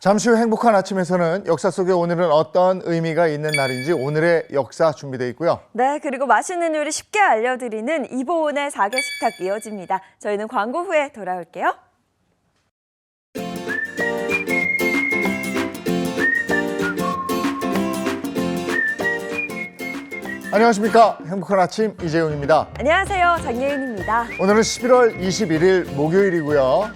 잠시 후 행복한 아침에서는 역사 속에 오늘은 어떤 의미가 있는 날인지 오늘의 역사 준비되어 있고요. 네, 그리고 맛있는 요리 쉽게 알려드리는 이보은의 4개 식탁 이어집니다. 저희는 광고 후에 돌아올게요. 안녕하십니까. 행복한 아침 이재용입니다. 안녕하세요, 장예은입니다. 오늘은 11월 21일 목요일이고요.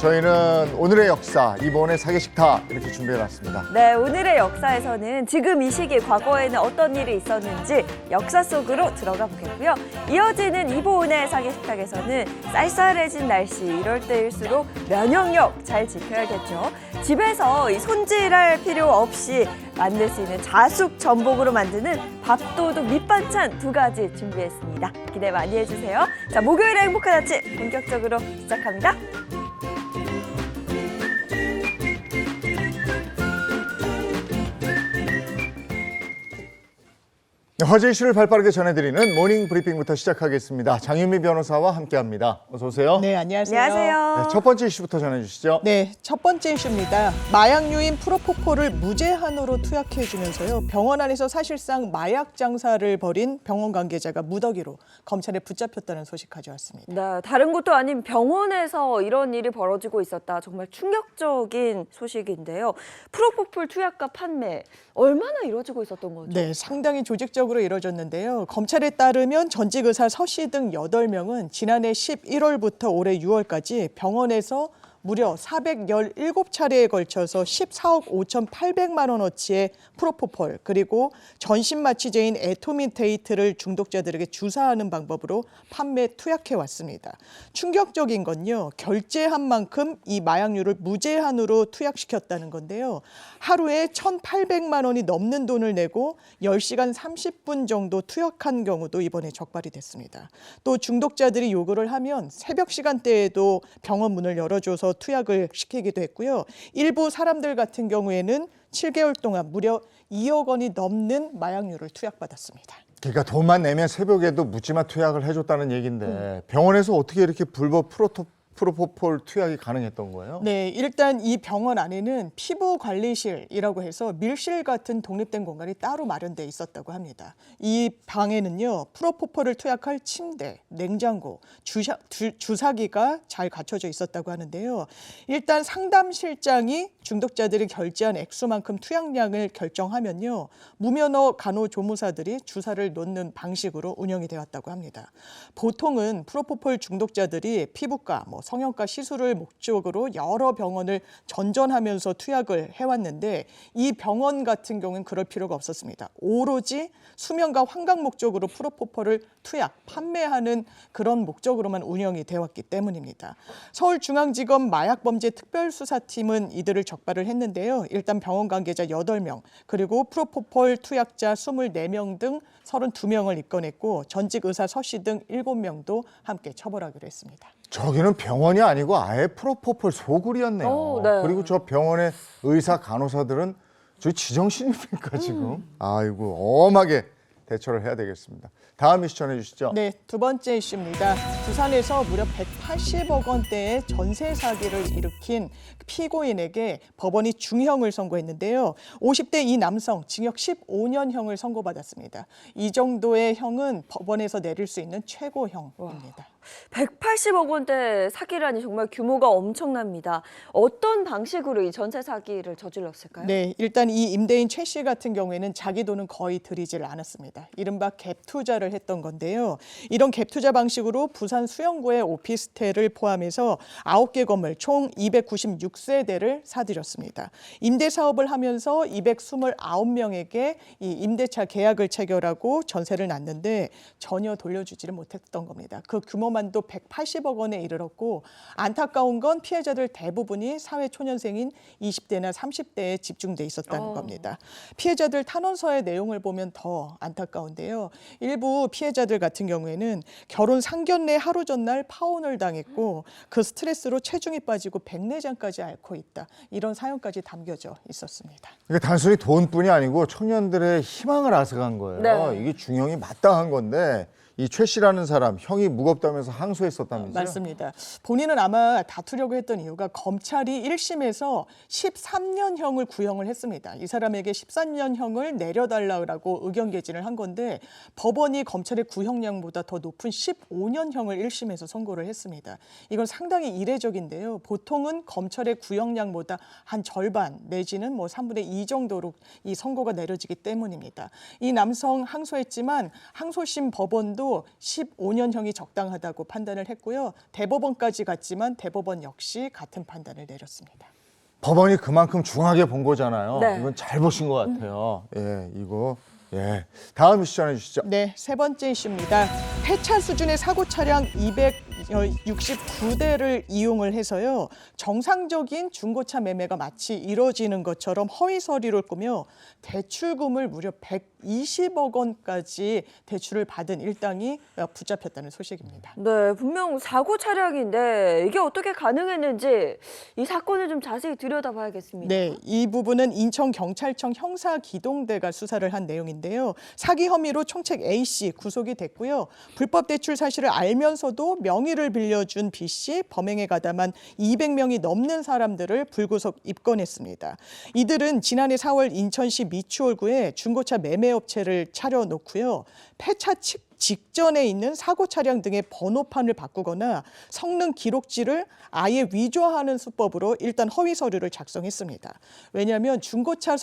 저희는 오늘의 역사, 이번의 4개 식탁 이렇게 준비해놨습니다. 네, 오늘의 역사에서는 지금 이 시기 과거에는 어떤 일이 있었는지 역사 속으로 들어가 보겠고요. 이어지는 이보은의 4개 식탁에서는 쌀쌀해진 날씨 이럴 때일수록 면역력 잘 지켜야겠죠. 집에서 이 손질할 필요 없이 만들 수 있는 자숙 전복으로 만드는 밥도둑 밑반찬 2가지 준비했습니다. 기대 많이 해주세요. 자, 목요일의 행복한 아침 본격적으로 시작합니다. 화제 이슈를 발빠르게 전해드리는 모닝 브리핑부터 시작하겠습니다. 장윤미 변호사와 함께합니다. 어서 오세요. 네, 안녕하세요. 안녕하세요. 네, 첫 번째 이슈부터 전해주시죠. 네, 첫 번째 이슈입니다. 마약류인 프로포폴을 무제한으로 투약해주면서요. 병원 안에서 사실상 마약 장사를 벌인 병원 관계자가 무더기로 검찰에 붙잡혔다는 소식 가져왔습니다. 네, 다른 곳도 아닌 병원에서 이런 일이 벌어지고 있었다. 정말 충격적인 소식인데요. 프로포폴 투약과 판매 얼마나 이루어지고 있었던 거죠? 네, 상당히 조직적으로 이뤄졌는데요. 검찰에 따르면 전직 의사 서 씨 등 8명은 지난해 11월부터 올해 6월까지 병원에서 무려 417차례에 걸쳐서 14억 5,800만 원어치의 프로포폴 그리고 전신마취제인 에토민테이트를 중독자들에게 주사하는 방법으로 판매 투약해 왔습니다. 충격적인 건요. 결제한 만큼 이 마약류를 무제한으로 투약시켰다는 건데요. 하루에 1,800만 원이 넘는 돈을 내고 10시간 30분 정도 투약한 경우도 이번에 적발이 됐습니다. 또 중독자들이 요구를 하면 새벽 시간대에도 병원 문을 열어줘서 투약을 시키기도 했고요. 일부 사람들 같은 경우에는 7개월 동안 무려 2억 원이 넘는 마약류를 투약받았습니다. 그러니까 돈만 내면 새벽에도 묻지마 투약을 해줬다는 얘기인데 병원에서 어떻게 이렇게 불법 프로포폴 투약이 가능했던 거예요? 네, 일단 이 병원 안에는 피부 관리실이라고 해서 밀실 같은 독립된 공간이 따로 마련돼 있었다고 합니다. 이 방에는요, 프로포폴을 투약할 침대, 냉장고, 주사기가 잘 갖춰져 있었다고 하는데요. 일단 상담실장이 중독자들이 결제한 액수만큼 투약량을 결정하면요, 무면허 간호조무사들이 주사를 놓는 방식으로 운영이 되었다고 합니다. 보통은 프로포폴 중독자들이 피부과, 성형과 시술을 목적으로 여러 병원을 전전하면서 투약을 해왔는데 이 병원 같은 경우는 그럴 필요가 없었습니다. 오로지 수면과 환각 목적으로 프로포폴을 투약, 판매하는 그런 목적으로만 운영이 되었기 때문입니다. 서울중앙지검 마약범죄특별수사팀은 이들을 적발을 했는데요. 일단 병원 관계자 8명, 그리고 프로포폴 투약자 24명 등 32명을 입건했고 전직 의사 서 씨 등 7명도 함께 처벌하기로 했습니다. 저기는 병원이 아니고 아예 프로포폴 소굴이었네요. 오, 네. 그리고 저 병원의 의사 간호사들은 저희 지정신입니까 지금? 아이고 엄하게 대처를 해야 되겠습니다. 다음 이슈 전해주시죠. 네, 두 번째 이슈입니다. 부산에서 무려 180억 원대의 전세 사기를 일으킨 피고인에게 법원이 중형을 선고했는데요. 50대 이 남성 징역 15년형을 선고받았습니다. 이 정도의 형은 법원에서 내릴 수 있는 최고형입니다. 180억 원대 사기라니 정말 규모가 엄청납니다. 어떤 방식으로 이 전세 사기를 저질렀을까요? 네, 일단 이 임대인 최 씨 같은 경우에는 자기 돈은 거의 들이질 않았습니다. 이른바 갭 투자를 했던 건데요. 이런 갭 투자 방식으로 부산 수영구의 오피스텔을 포함해서 9개 건물 총 296세대를 사들였습니다. 임대 사업을 하면서 229명에게 이 임대차 계약을 체결하고 전세를 놨는데 전혀 돌려주지를 못했던 겁니다. 그 규모만도 180억 원에 이르렀고 안타까운 건 피해자들 대부분이 사회초년생인 20대나 30대에 집중돼 있었다는 겁니다. 피해자들 탄원서의 내용을 보면 더 안타까운데요. 일부 피해자들 같은 경우에는 결혼 상견례 하루 전날 파혼을 당했고 그 스트레스로 체중이 빠지고 백내장까지 앓고 있다. 이런 사연까지 담겨져 있었습니다. 그러니까 단순히 돈뿐이 아니고 청년들의 희망을 앗아간 거예요. 네. 이게 중형이 마땅한 건데 이 최 씨라는 사람 형이 무겁다면서 항소했었다면서요? 맞습니다. 본인은 아마 다투려고 했던 이유가 검찰이 1심에서 13년형을 구형을 했습니다. 이 사람에게 13년형을 내려달라고 의견 개진을 한 건데 법원이 검찰의 구형량보다 더 높은 15년형을 1심에서 선고를 했습니다. 이건 상당히 이례적인데요. 보통은 검찰의 구형량보다 한 절반 내지는 뭐 3분의 2 정도로 이 선고가 내려지기 때문입니다. 이 남성 항소했지만 항소심 법원도 15년형이 적당하다고 판단을 했고요. 대법원까지 갔지만 대법원 역시 같은 판단을 내렸습니다. 법원이 그만큼 중하게 본 거잖아요. 네. 이건 잘 보신 것 같아요. 예, 이거. 예. 다음 이슈 전해 주시죠. 네, 세 번째 이슈입니다. 폐차 수준의 사고 차량 269대를 이용을 해서요. 정상적인 중고차 매매가 마치 이루어지는 것처럼 허위 서류를 꾸며 대출금을 무려 120억 원까지 대출을 받은 일당이 붙잡혔다는 소식입니다. 네, 분명 사고 차량인데 이게 어떻게 가능했는지 이 사건을 좀 자세히 들여다봐야겠습니다. 네, 이 부분은 인천경찰청 형사기동대가 수사를 한 내용인데요. 사기 혐의로 총책 A씨 구속이 됐고요. 불법 대출 사실을 알면서도 명의를 빌려준 B씨, 범행에 가담한 200명이 넘는 사람들을 불구속 입건했습니다. 이들은 지난해 4월 인천시 미추홀구에 중고차 매매업체를 차려놓고요. 폐차 직전에 있는 사고 차량 등의 번호판을 바꾸거나 성능 기록지를 아예 위조하는 수법으로 일단 허위 서류를 작성했습니다. 왜냐하면 중고차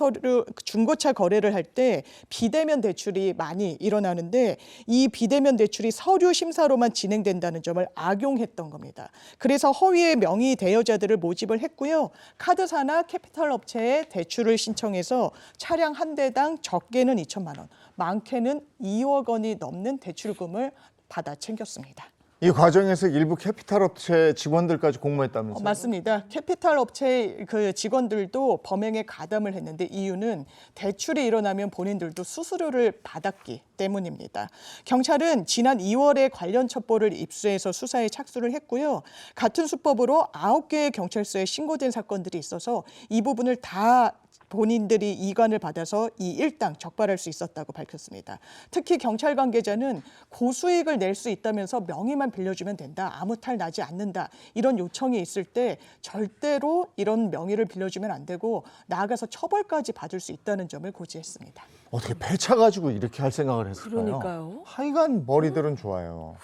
거래를 할 때 비대면 대출이 많이 일어나는데 이 비대면 대출이 서류 심사로만 진행된다는 점을 악용했던 겁니다. 그래서 허위의 명의 대여자들을 모집을 했고요. 카드사나 캐피탈 업체에 대출을 신청해서 차량 한 대당 적게는 2천만 원, 많게는 2억 원이 넘는 대출금을 받아 챙겼습니다. 이 과정에서 일부 캐피탈 업체 직원들까지 공모했다면서요? 맞습니다. 캐피탈 업체 그 직원들도 범행에 가담을 했는데 이유는 대출이 일어나면 본인들도 수수료를 받았기 때문입니다. 경찰은 지난 2월에 관련 첩보를 입수해서 수사에 착수를 했고요. 같은 수법으로 9개의 경찰서에 신고된 사건들이 있어서 이 부분을 다 본인들이 이관을 받아서 이 일당 적발할 수 있었다고 밝혔습니다. 특히 경찰 관계자는 고수익을 낼 수 있다면서 명의만 빌려주면 된다. 아무 탈 나지 않는다. 이런 요청이 있을 때 절대로 이런 명의를 빌려주면 안 되고 나아가서 처벌까지 받을 수 있다는 점을 고지했습니다. 어떻게 폐차 가지고 이렇게 할 생각을 했을까요? 그러니까요. 하여간 머리들은 좋아요.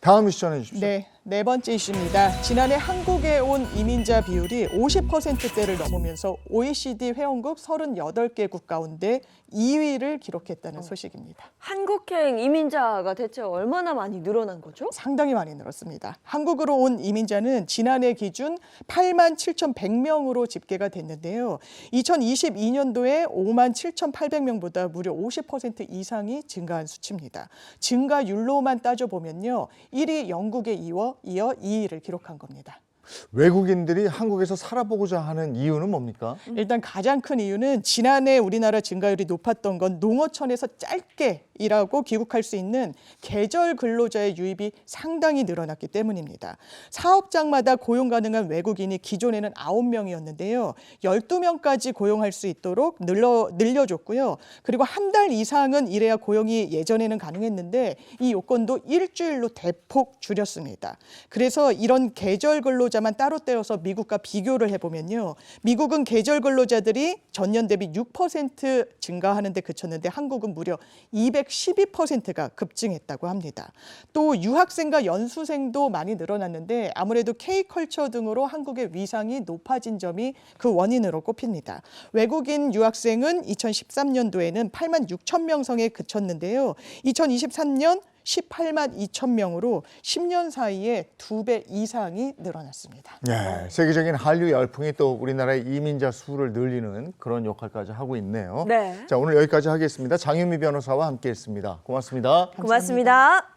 다음 이슈 전해 주십시오. 네 번째 이슈입니다. 지난해 한국에 온 이민자 비율이 50%대를 넘으면서 OECD 회원국 38개국 가운데 2위를 기록했다는 소식입니다. 한국행 이민자가 대체 얼마나 많이 늘어난 거죠? 상당히 많이 늘었습니다. 한국으로 온 이민자는 지난해 기준 8만 7,100명으로 집계가 됐는데요. 2022년도에 5만 7,800명보다 무려 50% 이상이 증가한 수치입니다. 증가율로만 따져보면요. 1위 영국에 이어 2위를 기록한 겁니다. 외국인들이 한국에서 살아보고자 하는 이유는 뭡니까? 일단 가장 큰 이유는 지난해 우리나라 증가율이 높았던 건 농어촌에서 짧게 일하고 귀국할 수 있는 계절 근로자의 유입이 상당히 늘어났기 때문입니다. 사업장마다 고용 가능한 외국인이 기존에는 9명이었는데요. 12명까지 고용할 수 있도록 늘려줬고요. 그리고 한 달 이상은 일해야 고용이 예전에는 가능했는데 이 요건도 일주일로 대폭 줄였습니다. 그래서 이런 계절 근로자만 따로 떼어서 미국과 비교를 해보면요. 미국은 계절 근로자들이 전년 대비 6% 증가하는 데 그쳤는데 한국은 무려 212%가 급증했다고 합니다. 또 유학생과 연수생도 많이 늘어났는데 아무래도 K컬처 등으로 한국의 위상이 높아진 점이 그 원인으로 꼽힙니다. 외국인 유학생은 2013년도에는 8만 6천 명 선에 그쳤는데요. 2023년 18만 2천 명으로 10년 사이에 2배 이상이 늘어났습니다. 네, 세계적인 한류 열풍이 또 우리나라의 이민자 수를 늘리는 그런 역할까지 하고 있네요. 네. 자, 오늘 여기까지 하겠습니다. 장윤미 변호사와 함께했습니다. 고맙습니다. 고맙습니다.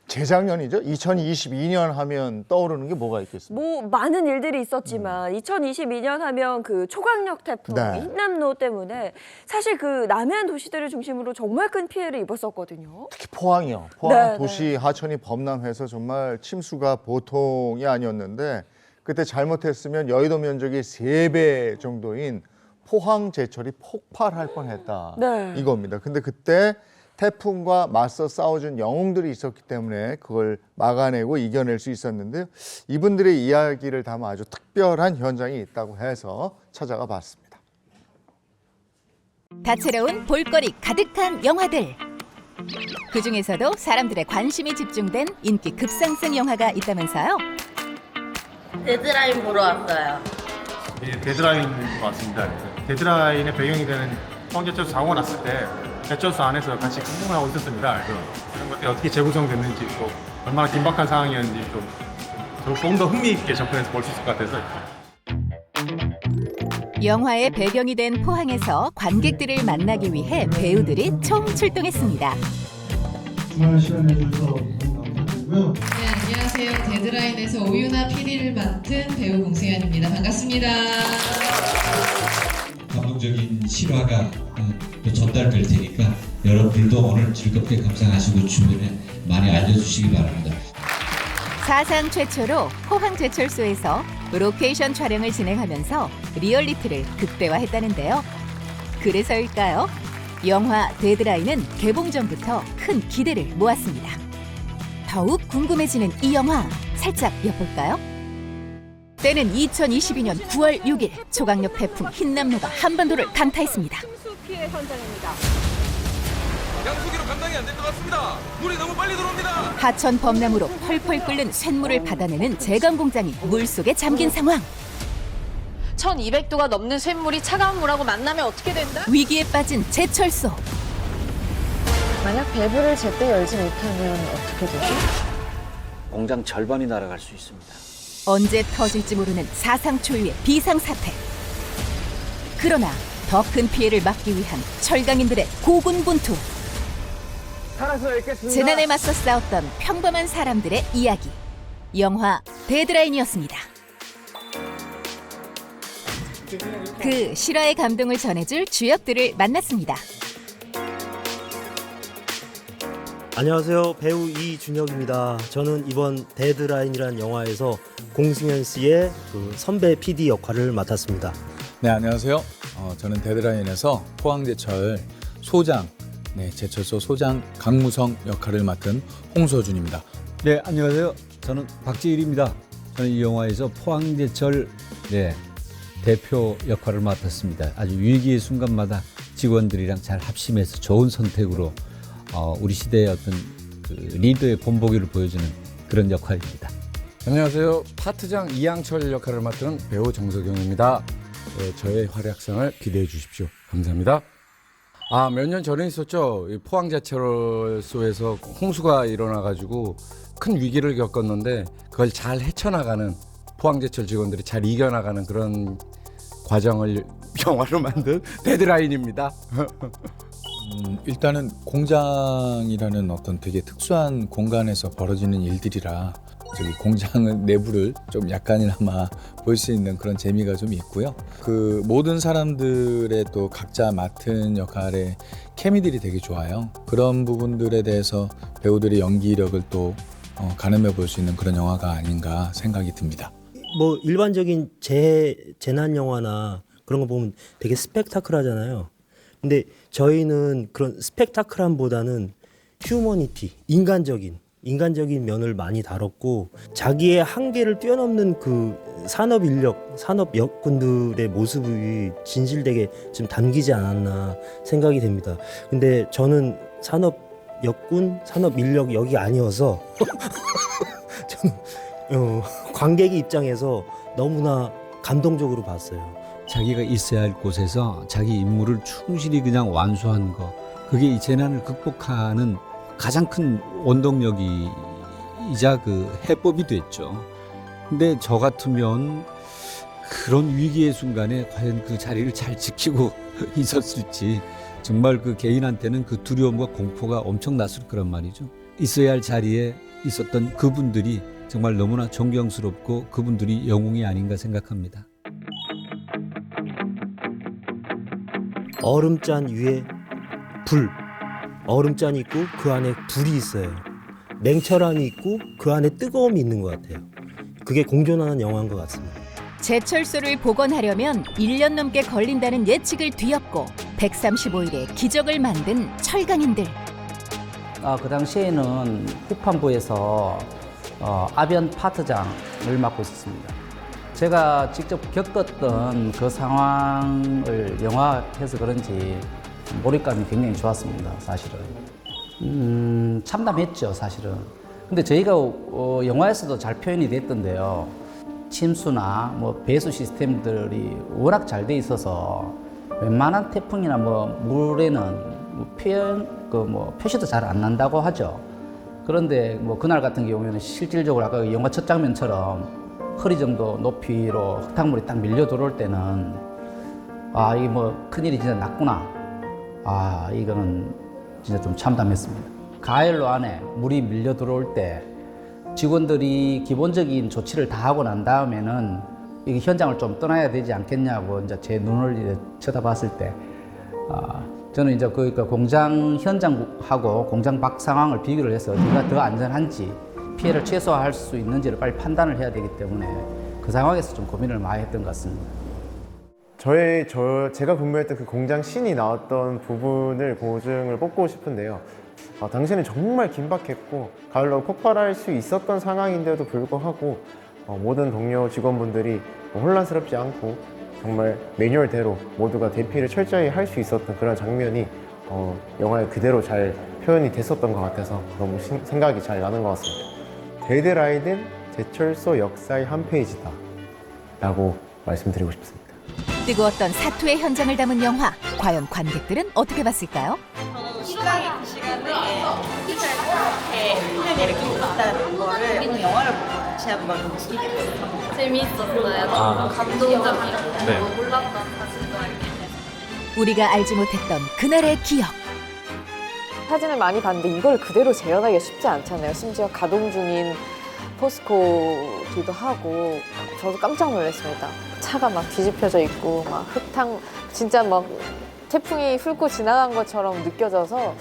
재작년이죠. 2022년 하면 떠오르는 게 뭐가 있겠습니까? 뭐 많은 일들이 있었지만 2022년 하면 그 초강력 태풍 네. 흰남노 때문에 사실 그 남해안 도시들을 중심으로 정말 큰 피해를 입었었거든요. 특히 포항이요. 포항 네, 도시 하천이 범람해서 정말 침수가 보통이 아니었는데 그때 잘못했으면 여의도 면적이 3배 정도인 포항 제철이 폭발할 뻔했다. 네. 이겁니다. 근데 그때 태풍과 맞서 싸워준 영웅들이 있었기 때문에 그걸 막아내고 이겨낼 수 있었는데 이분들의 이야기를 담아 아주 특별한 현장이 있다고 해서 찾아가 봤습니다. 다채로운 볼거리 가득한 영화들. 그중에서도 사람들의 관심이 집중된 인기 급상승 영화가 있다면서요? 데드라인 보러 왔어요. 예, 데드라인 왔습니다. 데드라인의 배경이 되는 포항제철소 사고가 났을 때 제철소 안에서 같이 근무를 하고 있었습니다. 그래서 그런 것들이 어떻게 재구성됐는지 또 얼마나 긴박한 상황이었는지 조금 더 흥미있게 접근해서 볼 수 있을 것 같아서 영화의 배경이 된 포항에서 관객들을 만나기 위해 배우들이 총출동했습니다. 주말 시간 내주셔서 너무 감사드리고요. 네, 안녕하세요. 데드라인에서 오유나 PD를 맡은 배우 공승현입니다. 반갑습니다. 감동적인 실화가 또 전달될 테니까 여러분들도 오늘 즐겁게 감상하시고 주변에 많이 알려주시기 바랍니다. 사상 최초로 포항제철소에서 로케이션 촬영을 진행하면서 리얼리티를 극대화했다는데요. 그래서일까요? 영화 데드라인은 개봉 전부터 큰 기대를 모았습니다. 더욱 궁금해지는 이 영화 살짝 엿볼까요? 때는 2022년 9월 6일 초강력 태풍 흰남노가 한반도를 강타했습니다. 홍수 피해 현장입니다. 양수기로 감당이 안 될 것 같습니다. 물이 너무 빨리 들어옵니다. 하천 범람으로 펄펄 끓는 쇳물을 받아내는 제강 공장이 물속에 잠긴 상황. 1200도가 넘는 쇳물이 차가운 물하고 만나면 어떻게 된다? 위기에 빠진 제철소. 만약 밸브를 제때 열지 못하면 어떻게 되지? 공장 절반이 날아갈 수 있습니다. 언제 터질지 모르는 사상 초유의 비상사태. 그러나 더 큰 피해를 막기 위한 철강인들의 고군분투. 재난에 맞서 싸웠던 평범한 사람들의 이야기. 영화 데드라인이었습니다. 그 실화의 감동을 전해줄 주역들을 만났습니다. 안녕하세요. 배우 이준혁입니다. 저는 이번 데드라인이라는 영화에서 공승현 씨의 그 선배 PD 역할을 맡았습니다. 네, 안녕하세요. 저는 데드라인에서 포항제철 소장, 제철소 소장 강무성 역할을 맡은 홍서준입니다. 네, 안녕하세요. 저는 박지일입니다. 저는 이 영화에서 포항제철 대표 역할을 맡았습니다. 아주 위기의 순간마다 직원들이랑 잘 합심해서 좋은 선택으로 우리 시대의 어떤 그 리더의 본보기를 보여주는 그런 역할입니다. 안녕하세요. 파트장 이양철 역할을 맡은 배우 정석영입니다. 저의 활약상을 기대해 주십시오. 감사합니다. 몇 년 전에 있었죠. 포항제철소에서 홍수가 일어나가지고 큰 위기를 겪었는데 그걸 잘 헤쳐나가는 포항제철 직원들이 잘 이겨나가는 그런 과정을 영화로 만든 데드라인입니다. 일단은 공장이라는 어떤 되게 특수한 공간에서 벌어지는 일들이라 저기 공장 내부를 좀 약간이나마 볼 수 있는 그런 재미가 좀 있고요. 그 모든 사람들의 또 각자 맡은 역할의 케미들이 되게 좋아요. 그런 부분들에 대해서 배우들의 연기력을 또 가늠해 볼 수 있는 그런 영화가 아닌가 생각이 듭니다. 뭐 일반적인 재난 영화나 그런 거 보면 되게 스펙타클하잖아요. 근데 저희는 그런 스펙타클함보다는 휴머니티, 인간적인 면을 많이 다뤘고 자기의 한계를 뛰어넘는 그 산업 인력, 산업 역군들의 모습이 진실되게 좀 담기지 않았나 생각이 됩니다. 근데 저는 산업 역군, 산업 인력 역이 아니어서 저는 관객의 입장에서 너무나 감동적으로 봤어요. 자기가 있어야 할 곳에서 자기 임무를 충실히 그냥 완수한 거, 그게 이 재난을 극복하는 가장 큰 원동력이자 그 해법이 됐죠. 근데 저 같으면 그런 위기의 순간에 과연 그 자리를 잘 지키고 있었을지 정말 그 개인한테는 그 두려움과 공포가 엄청났을 거란 말이죠. 있어야 할 자리에 있었던 그분들이 정말 너무나 존경스럽고 그분들이 영웅이 아닌가 생각합니다. 얼음잔 위에 불, 얼음잔이 있고 그 안에 불이 있어요. 냉철함이 있고 그 안에 뜨거움이 있는 것 같아요. 그게 공존하는 영화인 것 같습니다. 제철소를 복원하려면 1년 넘게 걸린다는 예측을 뒤엎고 135일의 기적을 만든 철강인들. 그 당시에는 후판부에서 아변 파트장을 맡고 있었습니다. 제가 직접 겪었던 그 상황을 영화해서 그런지 몰입감이 굉장히 좋았습니다, 사실은. 참담했죠, 사실은. 근데 저희가 영화에서도 잘 표현이 됐던데요. 침수나 뭐 배수 시스템들이 워낙 잘 돼 있어서 웬만한 태풍이나 뭐 물에는 표시도 잘 안 난다고 하죠. 그런데 뭐 그날 같은 경우에는 실질적으로 아까 영화 첫 장면처럼 허리 정도 높이로 흙탕물이 딱 밀려 들어올 때는 이게 뭐 큰일이 진짜 났구나. 이거는 진짜 좀 참담했습니다. 가열로 안에 물이 밀려 들어올 때 직원들이 기본적인 조치를 다 하고 난 다음에는 이 현장을 좀 떠나야 되지 않겠냐고 이제 제 눈을 이제 쳐다봤을 때 저는 이제 그러니까 공장 현장하고 공장 밖 상황을 비교를 해서 어디가 더 안전한지 피해를 최소화할 수 있는지를 빨리 판단을 해야 되기 때문에 그 상황에서 좀 고민을 많이 했던 것 같습니다. 제가 근무했던 그 공장 씬이 나왔던 부분을 고증을 뽑고 싶은데요. 당시에는 정말 긴박했고 가을로 폭발할 수 있었던 상황인데도 불구하고 모든 동료 직원분들이 혼란스럽지 않고 정말 매뉴얼대로 모두가 대피를 철저히 할 수 있었던 그런 장면이 영화에 그대로 잘 표현이 됐었던 것 같아서 너무 생각이 잘 나는 것 같습니다. 데드라인은 제철소 역사의 한 페이지다 라고 말씀드리고 싶습니다. 뜨거웠던 사투의 현장을 담은 영화. 과연 관객들은 어떻게 봤을까요? 시간이 그 시간에 이렇게 이렇게 있다는 거를 우리는 영화를 보고 다시 한번 느끼게 됐어요. 재미있었어요. 너무 감동적이었고 몰랐던 사실도 알게 됐어요. 우리가 알지 못했던 그날의 기억. 사진을 많이 봤는데 이걸 그대로 재현하기가 쉽지 않잖아요. 심지어 가동 중인 포스코기도 하고 저도 깜짝 놀랐습니다. 차가 막 뒤집혀져 있고 막 흙탕 진짜 막 태풍이 훑고 지나간 것처럼 느껴져서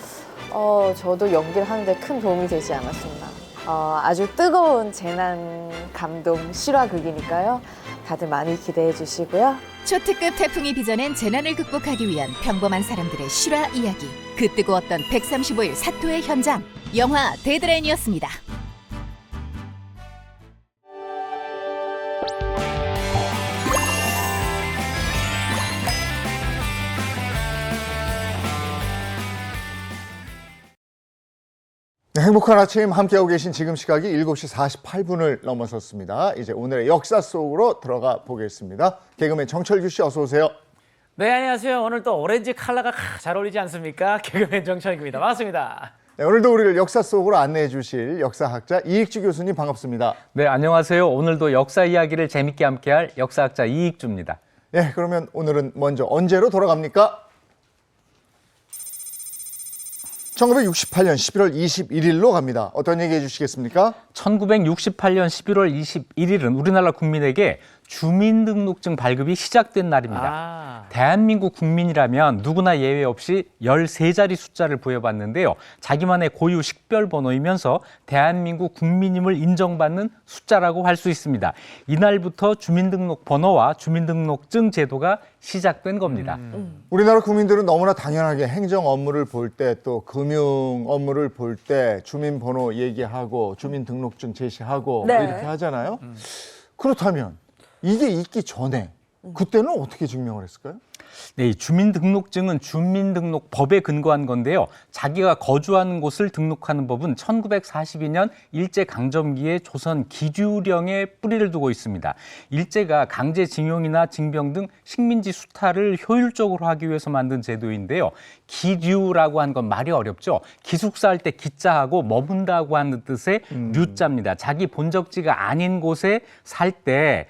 저도 연기를 하는데 큰 도움이 되지 않았습니다. 아주 뜨거운 재난 감동 실화극이니까요. 다들 많이 기대해 주시고요. 초특급 태풍이 빚어낸 재난을 극복하기 위한 평범한 사람들의 실화 이야기. 그 뜨거웠던 135일 사토의 현장. 영화 데드라인이었습니다. 네, 행복한 아침 함께하고 계신 지금 시각이 7시 48분을 넘어섰습니다. 이제 오늘의 역사 속으로 들어가 보겠습니다. 개그맨 정철규 씨 어서 오세요. 네, 안녕하세요. 오늘 또 오렌지 컬러가 잘 어울리지 않습니까? 개그맨 정철규입니다. 반갑습니다. 네, 오늘도 우리를 역사 속으로 안내해 주실 역사학자 이익주 교수님 반갑습니다. 네, 안녕하세요. 오늘도 역사 이야기를 재밌게 함께할 역사학자 이익주입니다. 네, 그러면 오늘은 먼저 언제로 돌아갑니까? 1968년 11월 21일로 갑니다. 어떤 얘기 해주시겠습니까? 1968년 11월 21일은 우리나라 국민에게 주민등록증 발급이 시작된 날입니다. 대한민국 국민이라면 누구나 예외 없이 13자리 숫자를 부여받는데요. 자기만의 고유 식별번호이면서 대한민국 국민임을 인정받는 숫자라고 할 수 있습니다. 이날부터 주민등록번호와 주민등록증 제도가 시작된 겁니다. 우리나라 국민들은 너무나 당연하게 행정 업무를 볼 때 또 금융 업무를 볼 때 주민번호 얘기하고 주민등록증 제시하고 네. 이렇게 하잖아요. 그렇다면 이게 있기 전에 그때는 어떻게 증명을 했을까요? 네, 이 주민등록증은 주민등록법에 근거한 건데요. 자기가 거주하는 곳을 등록하는 법은 1942년 일제강점기의 조선 기규령에 뿌리를 두고 있습니다. 일제가 강제징용이나 징병 등 식민지 수탈을 효율적으로 하기 위해서 만든 제도인데요. 기류라고 한 건 말이 어렵죠. 기숙사 할 때 기자하고 머문다고 하는 뜻의 류자입니다. 자기 본적지가 아닌 곳에 살 때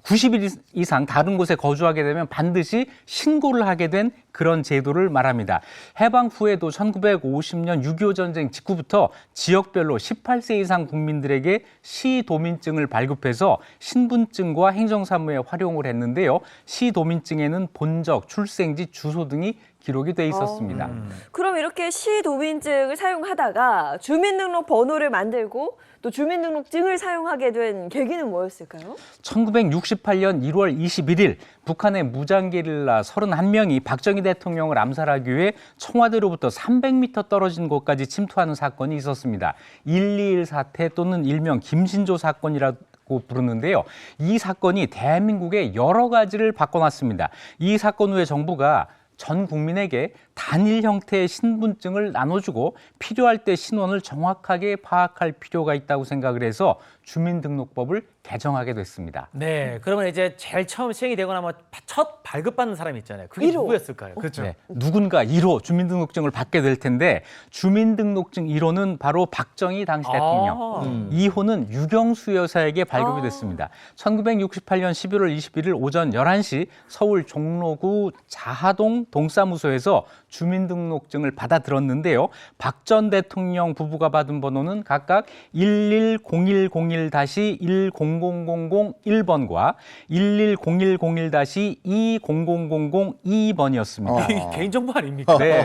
90일 이상 다른 곳에 거주하게 되면 반드시 신고를 하게 된 그런 제도를 말합니다. 해방 후에도 1950년 6.25 전쟁 직후부터 지역별로 18세 이상 국민들에게 시도민증을 발급해서 신분증과 행정사무에 활용을 했는데요. 시도민증에는 본적, 출생지, 주소 등이 기록이 돼 있었습니다. 그럼 이렇게 시도민증을 사용하다가 주민등록번호를 만들고 또 주민등록증을 사용하게 된 계기는 뭐였을까요? 1968년 1월 21일 북한의 무장게릴라 31명이 박정희 대통령을 암살하기 위해 청와대로부터 300m 떨어진 곳까지 침투하는 사건이 있었습니다. 121 사태 또는 일명 김신조 사건이라고 부르는데요. 이 사건이 대한민국의 여러 가지를 바꿔놨습니다. 이 사건 후에 정부가 전 국민에게 단일 형태의 신분증을 나눠주고 필요할 때 신원을 정확하게 파악할 필요가 있다고 생각을 해서 주민등록법을 개정하게 됐습니다. 네, 그러면 이제 제일 처음 시행이 되고 나면 첫 발급받는 사람이 있잖아요. 그게 1호. 누구였을까요? 그렇죠. 네, 누군가 1호 주민등록증을 받게 될 텐데 주민등록증 1호는 바로 박정희 당시 대통령, 2호는 유경수 여사에게 발급이 됐습니다. 1968년 11월 21일 오전 11시 서울 종로구 자하동 동사무소에서 주민등록증을 받아들었는데요. 박 전 대통령 부부가 받은 번호는 각각 110101-1000001번과 110101-2000002번이었습니다. 이게 개인정보 아닙니까? 네.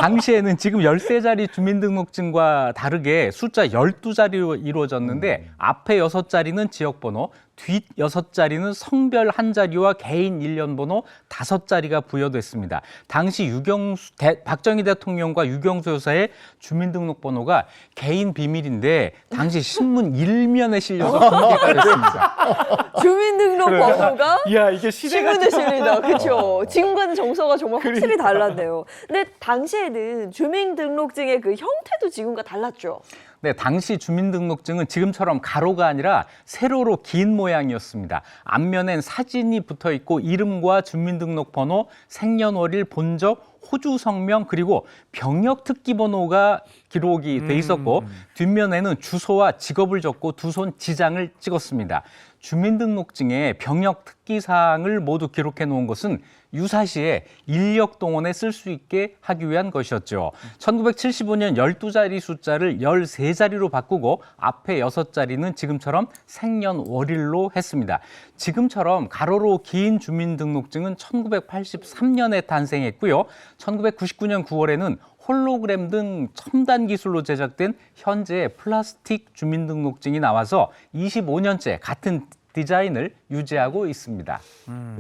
당시에는 지금 13자리 주민등록증과 다르게 숫자 12자리로 이루어졌는데 앞에 6자리는 지역번호, 뒷 6자리는 성별 1자리와 개인 일련번호 5자리가 부여됐습니다. 당시 박정희 대통령과 유경수 여사의 주민등록번호가 개인 비밀인데 당시 신문 1면에 실려서 공개가 됐습니다. 주민등록번호가 야, 이게 시대가 신문에 실리다. 그렇죠. 지금과는 정서가 정말 확실히 달랐네요. 근데 당시에는 주민등록증의 그 형태도 지금과 달랐죠. 네, 당시 주민등록증은 지금처럼 가로가 아니라 세로로 긴 모양이었습니다. 앞면엔 사진이 붙어 있고 이름과 주민등록번호, 생년월일, 본적, 호주 성명 그리고 병역 특기 번호가 기록이 돼 있었고 뒷면에는 주소와 직업을 적고 두 손 지장을 찍었습니다. 주민등록증에 병역 특기 사항을 모두 기록해 놓은 것은 유사시에 인력 동원에 쓸 수 있게 하기 위한 것이었죠. 1975년 12자리 숫자를 13자리로 바꾸고 앞에 6자리는 지금처럼 생년월일로 했습니다. 지금처럼 가로로 긴 주민등록증은 1983년에 탄생했고요. 1999년 9월에는 홀로그램 등 첨단 기술로 제작된 현재 플라스틱 주민등록증이 나와서 25년째 같은 디자인을 유지하고 있습니다.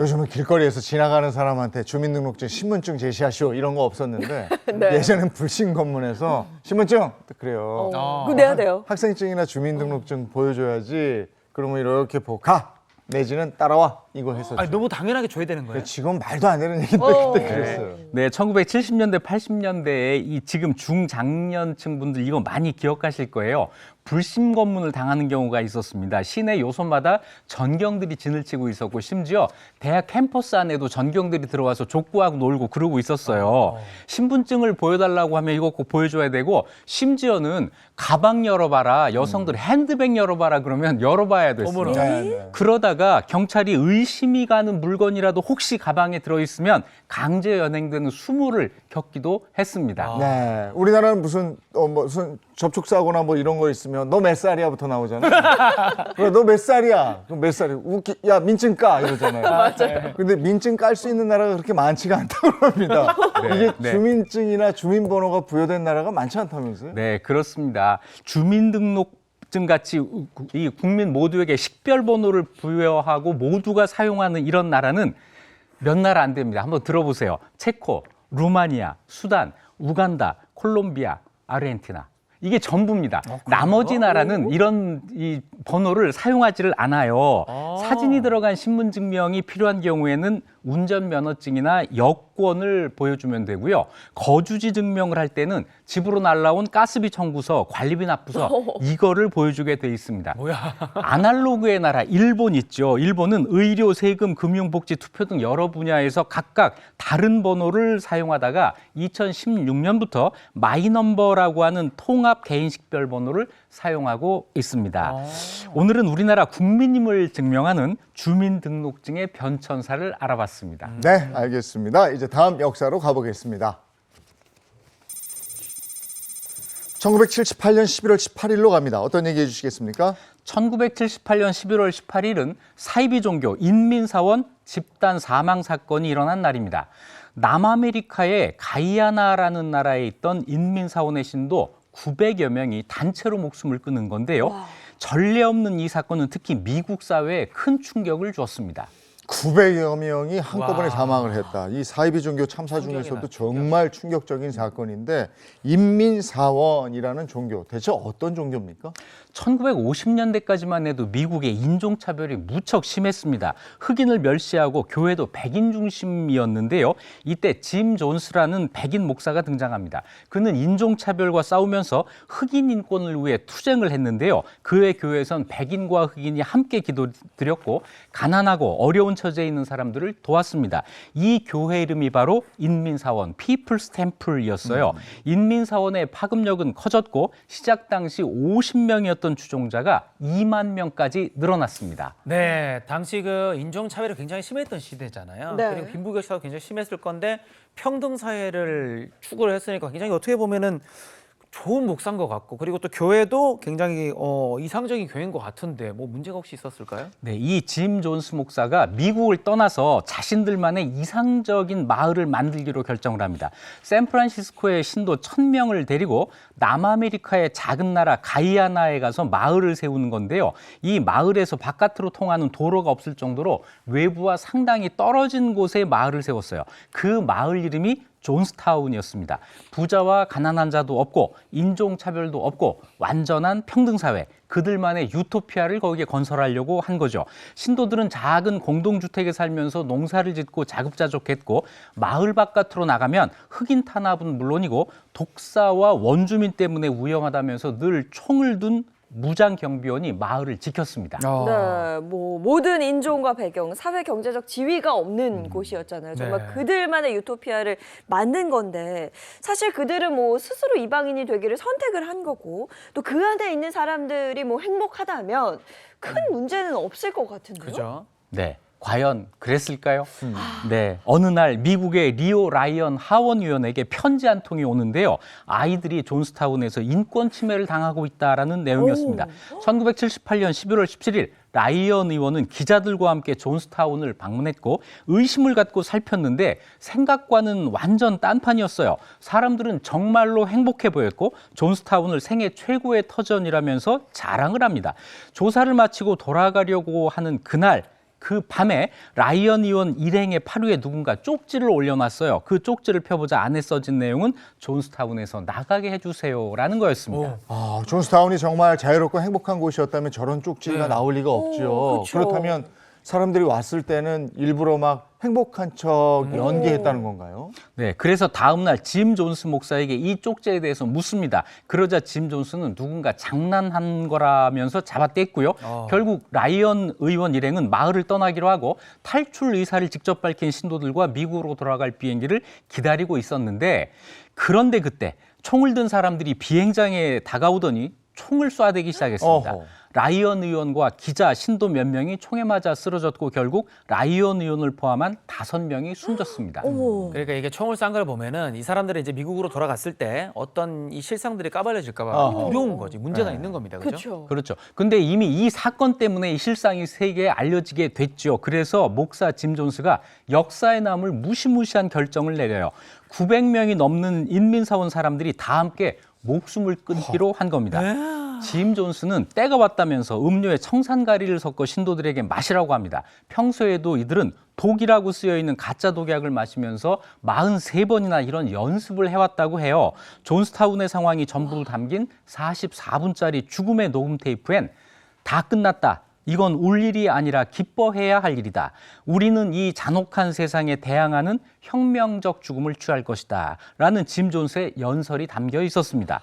요즘은 길거리에서 지나가는 사람한테 주민등록증, 신분증 제시하시오 이런 거 없었는데 네. 예전엔 불신 검문에서 신분증 그래요. 그거 내야 돼요. 학생증이나 주민등록증 보여줘야지. 그러면 이렇게 보고 가 내지는 따라와 이거 했었죠. 아니, 너무 당연하게 줘야 되는 거예요. 지금 말도 안 되는 얘기인데 그때 그랬어요. 네, 1970년대, 80년대에 이 지금 중장년층 분들 이거 많이 기억하실 거예요. 불심 검문을 당하는 경우가 있었습니다. 시내 요소마다 전경들이 진을 치고 있었고 심지어 대학 캠퍼스 안에도 전경들이 들어와서 족구하고 놀고 그러고 있었어요. 신분증을 보여달라고 하면 이거 꼭 보여줘야 되고 심지어는 가방 열어봐라, 여성들 핸드백 열어봐라 그러면 열어봐야 됐습니다. 네. 그러다가 경찰이 의심이 가는 물건이라도 혹시 가방에 들어있으면 강제 연행되는 수모를 겪기도 했습니다. 네, 우리나라는 무슨 접촉사고나 뭐 이런 거 있으면 너 몇 살이야부터 나오잖아요. 그래 너 몇 살이야? 그럼 몇 살이야? 야 민증 까 이러잖아요. 맞아요. 근데 민증 깔 수 있는 나라가 그렇게 많지가 않다고 합니다. 이게 주민증이나 주민번호가 부여된 나라가 많지 않다면서요? 네, 그렇습니다. 주민등록증 같이 이 국민 모두에게 식별번호를 부여하고 모두가 사용하는 이런 나라는 몇 나라 안 됩니다. 한번 들어보세요. 체코, 루마니아, 수단, 우간다, 콜롬비아, 아르헨티나. 이게 전부입니다. 나머지 나라는 이런 이 번호를 사용하지를 않아요. 사진이 들어간 신분증명이 필요한 경우에는 운전면허증이나 여권을 보여주면 되고요. 거주지 증명을 할 때는 집으로 날라온 가스비 청구서, 관리비 납부서 이거를 보여주게 돼 있습니다. 뭐야? 아날로그의 나라 일본 있죠. 일본은 의료, 세금, 금융복지, 투표 등 여러 분야에서 각각 다른 번호를 사용하다가 2016년부터 마이넘버라고 하는 통합 개인식별 번호를 사용하고 있습니다. 오늘은 우리나라 국민임을 증명하는 주민등록증의 변천사를 알아봤습니다. 네, 알겠습니다. 이제 다음 역사로 가보겠습니다. 1978년 11월 18일로 갑니다. 어떤 얘기 해주시겠습니까? 1978년 11월 18일은 사이비 종교 인민사원 집단 사망 사건이 일어난 날입니다. 남아메리카의 가이아나라는 나라에 있던 인민사원의 신도 900여 명이 단체로 목숨을 끊은 건데요. 전례 없는 이 사건은 특히 미국 사회에 큰 충격을 주었습니다. 900여 명이 한꺼번에 와. 사망을 했다. 이 사이비 종교 참사 중에서도 정말 충격적인 사건인데 인민사원이라는 종교, 대체 어떤 종교입니까? 1950년대까지만 해도 미국의 인종차별이 무척 심했습니다. 흑인을 멸시하고 교회도 백인 중심이었는데요. 이때 짐 존스라는 백인 목사가 등장합니다. 그는 인종차별과 싸우면서 흑인 인권을 위해 투쟁을 했는데요. 그의 교회에선 백인과 흑인이 함께 기도드렸고 가난하고 어려운 처지에 있는 사람들을 도왔습니다. 이 교회 이름이 바로 인민사원, 피플스 템플이었어요. 인민사원의 파급력은 커졌고 시작 당시 50명이었던 추종자가 2만 명까지 늘어났습니다. 네, 당시 그 인종차별이 굉장히 심했던 시대잖아요. 네. 그리고 빈부격차도 굉장히 심했을 건데 평등사회를 추구를 했으니까 굉장히 어떻게 보면은 좋은 목사인 것 같고, 그리고 또 교회도 굉장히 이상적인 교회인 것 같은데 뭐 문제가 혹시 있었을까요? 네, 이 짐 존스 목사가 미국을 떠나서 자신들만의 이상적인 마을을 만들기로 결정을 합니다. 샌프란시스코의 신도 1000명을 데리고 남아메리카의 작은 나라 가이아나에 가서 마을을 세우는 건데요. 이 마을에서 바깥으로 통하는 도로가 없을 정도로 외부와 상당히 떨어진 곳에 마을을 세웠어요. 그 마을 이름이 존스타운이었습니다. 부자와 가난한 자도 없고 인종차별도 없고 완전한 평등사회, 그들만의 유토피아를 거기에 건설하려고 한 거죠. 신도들은 작은 공동주택에 살면서 농사를 짓고 자급자족했고 마을 바깥으로 나가면 흑인 탄압은 물론이고 독사와 원주민 때문에 위험하다면서 늘 총을 둔 무장 경비원이 마을을 지켰습니다. 네, 뭐 모든 인종과 배경, 사회 경제적 지위가 없는 곳이었잖아요. 정말 네. 그들만의 유토피아를 만든 건데 사실 그들은 뭐 스스로 이방인이 되기를 선택을 한 거고 또 그 안에 있는 사람들이 뭐 행복하다면 큰 문제는 없을 것 같은데요. 그죠? 네. 과연 그랬을까요? 네, 어느 날 미국의 리오 라이언 하원 의원에게 편지 한 통이 오는데요. 아이들이 존스타운에서 인권 침해를 당하고 있다라는 내용이었습니다. 1978년 11월 17일 라이언 의원은 기자들과 함께 존스타운을 방문했고 의심을 갖고 살폈는데 생각과는 완전 딴판이었어요. 사람들은 정말로 행복해 보였고 존스타운을 생애 최고의 터전이라면서 자랑을 합니다. 조사를 마치고 돌아가려고 하는 그날 그 밤에 라이언 의원 일행의 팔 위에 누군가 쪽지를 올려놨어요. 그 쪽지를 펴보자 안에 써진 내용은 존스타운에서 나가게 해주세요라는 거였습니다. 아, 존스타운이 정말 자유롭고 행복한 곳이었다면 저런 쪽지가 나올 리가 없죠. 그쵸. 그렇다면 사람들이 왔을 때는 일부러 막 행복한 척 연기했다는 건가요? 네, 그래서 다음 날 짐 존스 목사에게 이 쪽지에 대해서 묻습니다. 그러자 짐 존스는 누군가 장난한 거라면서 잡아떼고요. 결국 라이언 의원 일행은 마을을 떠나기로 하고 탈출 의사를 직접 밝힌 신도들과 미국으로 돌아갈 비행기를 기다리고 있었는데 그런데 그때 총을 든 사람들이 비행장에 다가오더니 총을 쏴대기 시작했습니다. 어허. 라이언 의원과 기자, 신도 몇 명이 총에 맞아 쓰러졌고 결국 라이언 의원을 포함한 5명이 숨졌습니다. 그러니까 이게 총을 싼 걸 보면은 이 사람들이 이제 미국으로 돌아갔을 때 어떤 이 실상들이 까발려질까 봐 어허. 두려운 거지. 문제가 있는 겁니다. 그렇죠? 그렇죠. 근데 이미 이 사건 때문에 이 실상이 세계에 알려지게 됐죠. 그래서 목사 짐 존스가 역사에 남을 무시무시한 결정을 내려요. 900명이 넘는 인민사원 사람들이 다 함께 목숨을 끊기로 한 겁니다. 짐 존스는 때가 왔다면서 음료에 청산가리를 섞어 신도들에게 마시라고 합니다. 평소에도 이들은 독이라고 쓰여있는 가짜 독약을 마시면서 43번이나 이런 연습을 해왔다고 해요. 존스타운의 상황이 전부 담긴 44분짜리 죽음의 녹음 테이프엔 다 끝났다. 이건 울 일이 아니라 기뻐해야 할 일이다. 우리는 이 잔혹한 세상에 대항하는 혁명적 죽음을 취할 것이다. 라는 짐 존스의 연설이 담겨 있었습니다.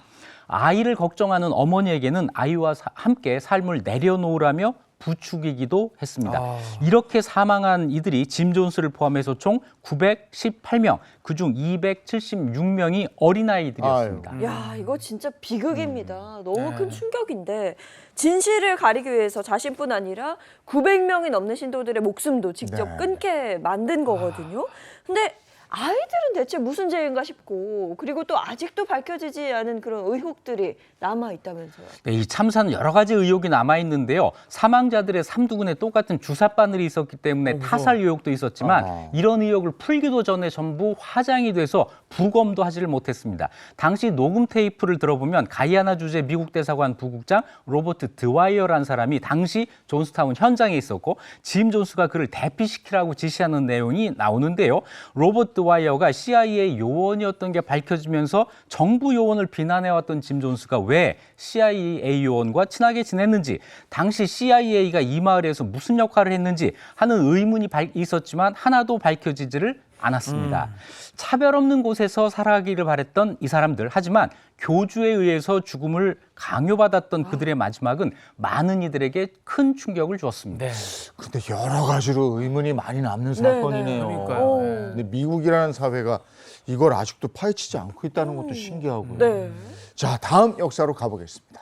아이를 걱정하는 어머니에게는 아이와 함께 삶을 내려놓으라며 부추기기도 했습니다. 이렇게 사망한 이들이 짐 존스를 포함해서 총 918명, 그중 276명이 어린아이들이었습니다. 야, 이거 진짜 비극입니다. 너무 큰 충격인데 진실을 가리기 위해서 자신뿐 아니라 900명이 넘는 신도들의 목숨도 직접 끊게 만든 거거든요. 근데 아이들은 대체 무슨 죄인가 싶고 그리고 또 아직도 밝혀지지 않은 그런 의혹들이 남아 있다면서요. 네, 이 참사는 여러 가지 의혹이 남아 있는데요. 사망자들의 삼두근에 똑같은 주사 바늘이 있었기 때문에 타살 의혹도 있었지만 이런 의혹을 풀기도 전에 전부 화장이 돼서 부검도 하지를 못했습니다. 당시 녹음 테이프를 들어보면 가이아나 주재 미국 대사관 부국장 로버트 드와이어라는 사람이 당시 존스타운 현장에 있었고 짐 존스가 그를 대피시키라고 지시하는 내용이 나오는데요. 로버트 드와이어가 CIA 요원이었던 게 밝혀지면서 정부 요원을 비난해왔던 짐 존스가 왜 CIA 요원과 친하게 지냈는지, 당시 CIA가 이 마을에서 무슨 역할을 했는지 하는 의문이 있었지만 하나도 밝혀지지를 않았습니다. 차별 없는 곳에서 살아가기를 바랬던 이 사람들, 하지만 교주에 의해서 죽음을 강요받았던 그들의 마지막은 많은 이들에게 큰 충격을 주었습니다. 근데 여러 가지로 의문이 많이 남는 네, 사건이네요. 그러니까요. 근데 미국이라는 사회가 이걸 아직도 파헤치지 않고 있다는 것도 신기하고요. 네. 자, 다음 역사로 가보겠습니다.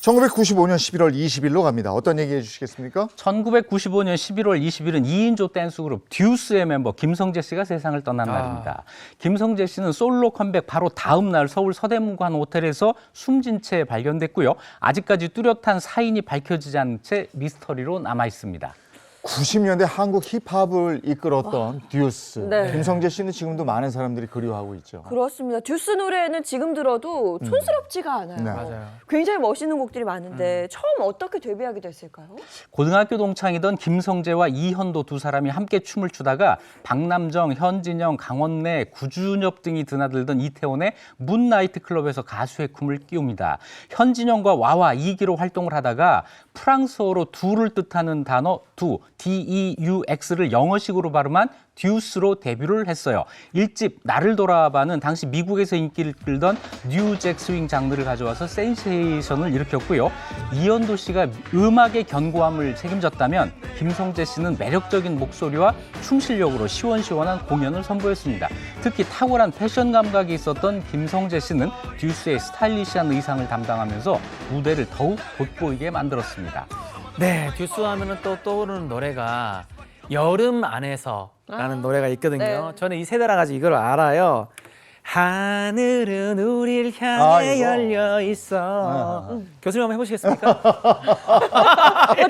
1995년 11월 20일로 갑니다. 어떤 얘기 해주시겠습니까? 1995년 11월 20일은 2인조 댄스 그룹 듀스의 멤버 김성재 씨가 세상을 떠난 날입니다. 김성재 씨는 솔로 컴백 바로 다음 날 서울 서대문구 호텔에서 숨진 채 발견됐고요. 아직까지 뚜렷한 사인이 밝혀지지 않은 채 미스터리로 남아 있습니다. 90년대 한국 힙합을 이끌었던 듀스. 네. 김성재 씨는 지금도 많은 사람들이 그리워하고 있죠. 그렇습니다. 듀스 노래는 지금 들어도 촌스럽지가 않아요. 네. 맞아요. 굉장히 멋있는 곡들이 많은데 처음 어떻게 데뷔하게 됐을까요? 고등학교 동창이던 김성재와 이현도 두 사람이 함께 춤을 추다가 박남정, 현진영, 강원래, 구준엽 등이 드나들던 이태원의 문 나이트클럽에서 가수의 꿈을 끼웁니다. 현진영과 와와 2기로 활동을 하다가 프랑스어로 두를 뜻하는 단어 두, DEUX를 영어식으로 발음한 듀스로 데뷔를 했어요. 1집 나를 돌아봐는 당시 미국에서 인기를 끌던 뉴잭 스윙 장르를 가져와서 센세이션을 일으켰고요. 이현도 씨가 음악의 견고함을 책임졌다면 김성재 씨는 매력적인 목소리와 춤 실력으로 시원시원한 공연을 선보였습니다. 특히 탁월한 패션 감각이 있었던 김성재 씨는 듀스의 스타일리시한 의상을 담당하면서 무대를 더욱 돋보이게 만들었습니다. 네, 듀스 하면은 또 떠오르는 노래가 여름 안에서라는 노래가 있거든요. 네. 저는 이 세대라 가지고 이걸 알아요. 하늘은 우릴 향해 이거. 열려 있어. 교수님 한번 해보시겠습니까?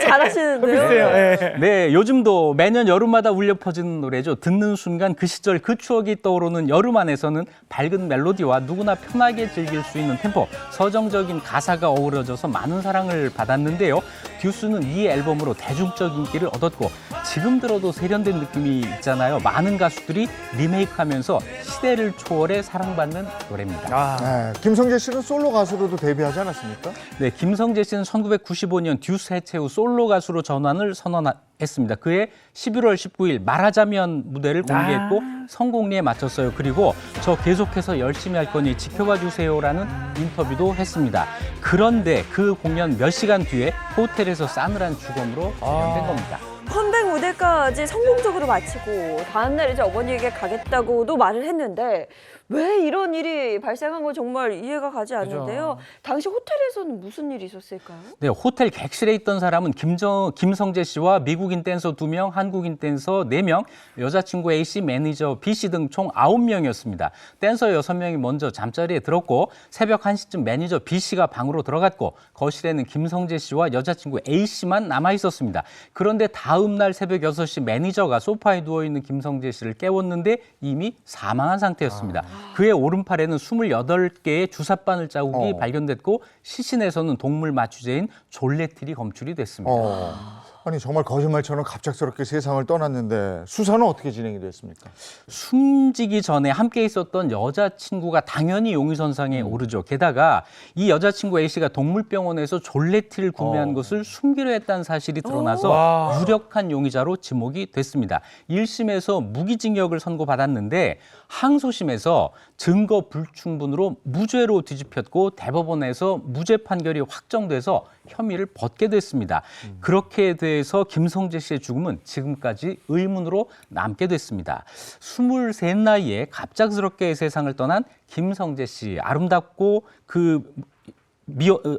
잘하시는데요. 비슷해요. 네. 네, 요즘도 매년 여름마다 울려 퍼지는 노래죠. 듣는 순간 그 시절 그 추억이 떠오르는 여름 안에서는 밝은 멜로디와 누구나 편하게 즐길 수 있는 템포, 서정적인 가사가 어우러져서 많은 사랑을 받았는데요. 듀스는 이 앨범으로 대중적 인기를 얻었고 지금 들어도 세련된 느낌이 있잖아요. 많은 가수들이 리메이크하면서 시대를 초월해 사랑받는 노래입니다. 네, 김성재 씨는 솔로 가수로도 데뷔하지 않았습니까? 네, 김성재 씨는 1995년 듀스 해체 후 솔로 가수로 전환을 선언했습니다. 그해 11월 19일 말하자면 무대를 공개했고 성공리에 마쳤어요. 그리고 저 계속해서 열심히 할 거니 지켜봐 주세요라는 인터뷰도 했습니다. 그런데 그 공연 몇 시간 뒤에 호텔에서 싸늘한 죽음으로 발견된 겁니다. 컴백 무대까지 성공적으로 마치고 다음날 이제 어머니에게 가겠다고도 말을 했는데 왜 이런 일이 발생한 건 정말 이해가 가지 않는데요. 당시 호텔에서는 무슨 일이 있었을까요? 네, 호텔 객실에 있던 사람은 김성재 씨와 미국인 댄서 2명, 한국인 댄서 4명, 여자친구 A씨, 매니저 B씨 등 총 9명이었습니다. 댄서 6명이 먼저 잠자리에 들었고 새벽 1시쯤 매니저 B씨가 방으로 들어갔고 거실에는 김성재 씨와 여자친구 A씨만 남아 있었습니다. 그런데 다음 날 새벽 6시 매니저가 소파에 누워있는 김성재 씨를 깨웠는데 이미 사망한 상태였습니다. 그의 오른팔에는 28개의 주사바늘 자국이 발견됐고 시신에서는 동물 마취제인 졸레틸이 검출이 됐습니다. 아니 정말 거짓말처럼 갑작스럽게 세상을 떠났는데 수사는 어떻게 진행이 됐습니까? 숨지기 전에 함께 있었던 여자친구가 당연히 용의선상에 오르죠. 게다가 이 여자친구 A씨가 동물병원에서 졸레틸을 구매한 것을 숨기려 했다는 사실이 드러나서 유력한 용의자로 지목이 됐습니다. 1심에서 무기징역을 선고받았는데 항소심에서 증거 불충분으로 무죄로 뒤집혔고 대법원에서 무죄 판결이 확정돼서 혐의를 벗게 됐습니다. 그렇게 돼서 김성재 씨의 죽음은 지금까지 의문으로 남게 됐습니다. 23 나이에 갑작스럽게 세상을 떠난 김성재 씨, 아름답고 그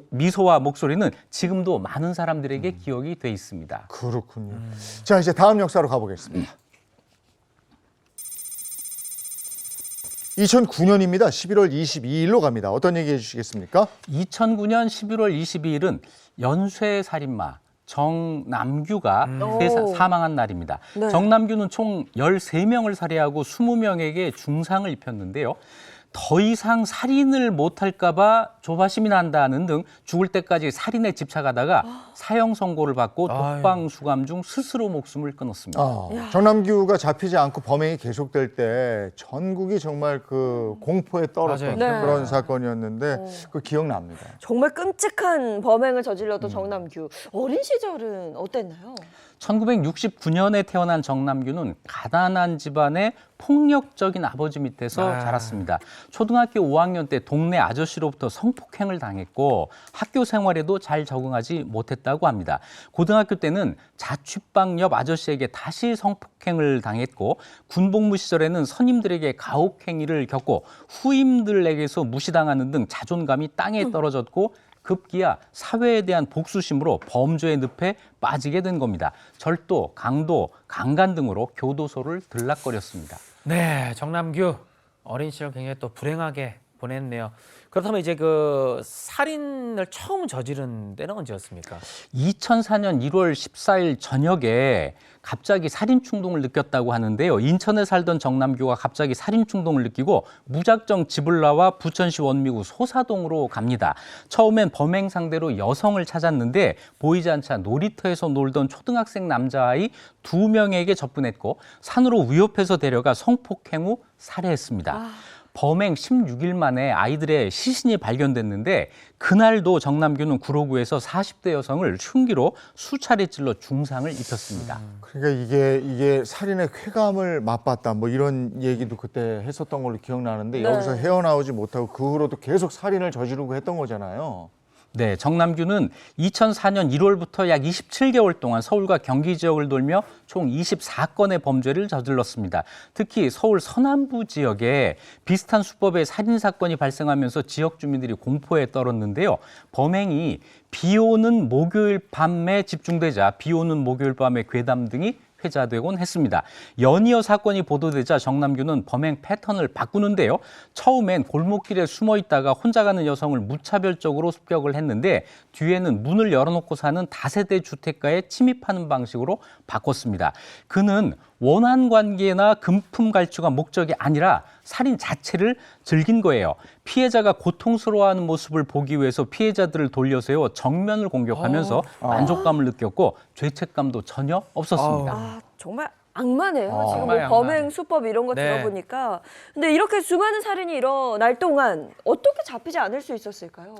미소와 목소리는 지금도 많은 사람들에게 기억이 돼 있습니다. 그렇군요. 자, 이제 다음 역사로 가보겠습니다. 2009년입니다. 11월 22일로 갑니다. 어떤 얘기 해주시겠습니까? 2009년 11월 22일은 연쇄 살인마 정남규가 사망한 날입니다. 네. 정남규는 총 13명을 살해하고 20명에게 중상을 입혔는데요. 더 이상 살인을 못할까 봐 조바심이 난다는 등 죽을 때까지 살인에 집착하다가 사형 선고를 받고 독방 수감 중 스스로 목숨을 끊었습니다. 정남규가 잡히지 않고 범행이 계속될 때 전국이 정말 그 공포에 떨었던 맞아요. 그런 네. 사건이었는데 그 기억납니다. 정말 끔찍한 범행을 저질렀던 정남규. 어린 시절은 어땠나요? 1969년에 태어난 정남규는 가난한 집안의 폭력적인 아버지 밑에서 자랐습니다. 초등학교 5학년 때 동네 아저씨로부터 성폭행을 당했고 학교 생활에도 잘 적응하지 못했다고 합니다. 고등학교 때는 자취방 옆 아저씨에게 다시 성폭행을 당했고 군복무 시절에는 선임들에게 가혹행위를 겪고 후임들에게서 무시당하는 등 자존감이 땅에 떨어졌고 급기야 사회에 대한 복수심으로 범죄의 늪에 빠지게 된 겁니다. 절도, 강도, 강간 등으로 교도소를 들락거렸습니다. 네, 정남규 어린 시절 굉장히 또 불행하게 보냈네요. 그렇다면 이제 그 살인을 처음 저지른 때는 언제였습니까? 2004년 1월 14일 저녁에 갑자기 살인 충동을 느꼈다고 하는데요. 인천에 살던 정남규가 갑자기 살인 충동을 느끼고 무작정 집을 나와 부천시 원미구 소사동으로 갑니다. 처음엔 범행 상대로 여성을 찾았는데 보이지 않자 놀이터에서 놀던 초등학생 남자아이 2명에게 접근했고 산으로 위협해서 데려가 성폭행 후 살해했습니다. 범행 16일 만에 아이들의 시신이 발견됐는데 그날도 정남규는 구로구에서 40대 여성을 흉기로 수차례 찔러 중상을 입혔습니다. 그러니까 이게 살인의 쾌감을 맛봤다 뭐 이런 얘기도 그때 했었던 걸로 기억나는데 네. 여기서 헤어나오지 못하고 그 후로도 계속 살인을 저지르고 했던 거잖아요. 네, 정남규는 2004년 1월부터 약 27개월 동안 서울과 경기 지역을 돌며 총 24건의 범죄를 저질렀습니다. 특히 서울 서남부 지역에 비슷한 수법의 살인 사건이 발생하면서 지역 주민들이 공포에 떨었는데요. 범행이 비 오는 목요일 밤에 집중되자 비 오는 목요일 밤에 괴담 등이 회자되곤 했습니다. 연이어 사건이 보도되자 정남규는 범행 패턴을 바꾸는데요. 처음엔 골목길에 숨어 있다가 혼자 가는 여성을 무차별적으로 습격을 했는데 뒤에는 문을 열어놓고 사는 다세대 주택가에 침입하는 방식으로 바꿨습니다. 그는 원한 관계나 금품 갈취가 목적이 아니라 살인 자체를 즐긴 거예요. 피해자가 고통스러워하는 모습을 보기 위해서 피해자들을 돌려세워 정면을 공격하면서 만족감을 느꼈고 죄책감도 전혀 없었습니다. 정말 악마네요. 지금 정말 뭐 범행 수법 이런 거 네. 들어보니까. 근데 이렇게 수많은 살인이 일어날 동안 어떻게 잡히지 않을 수 있었을까요?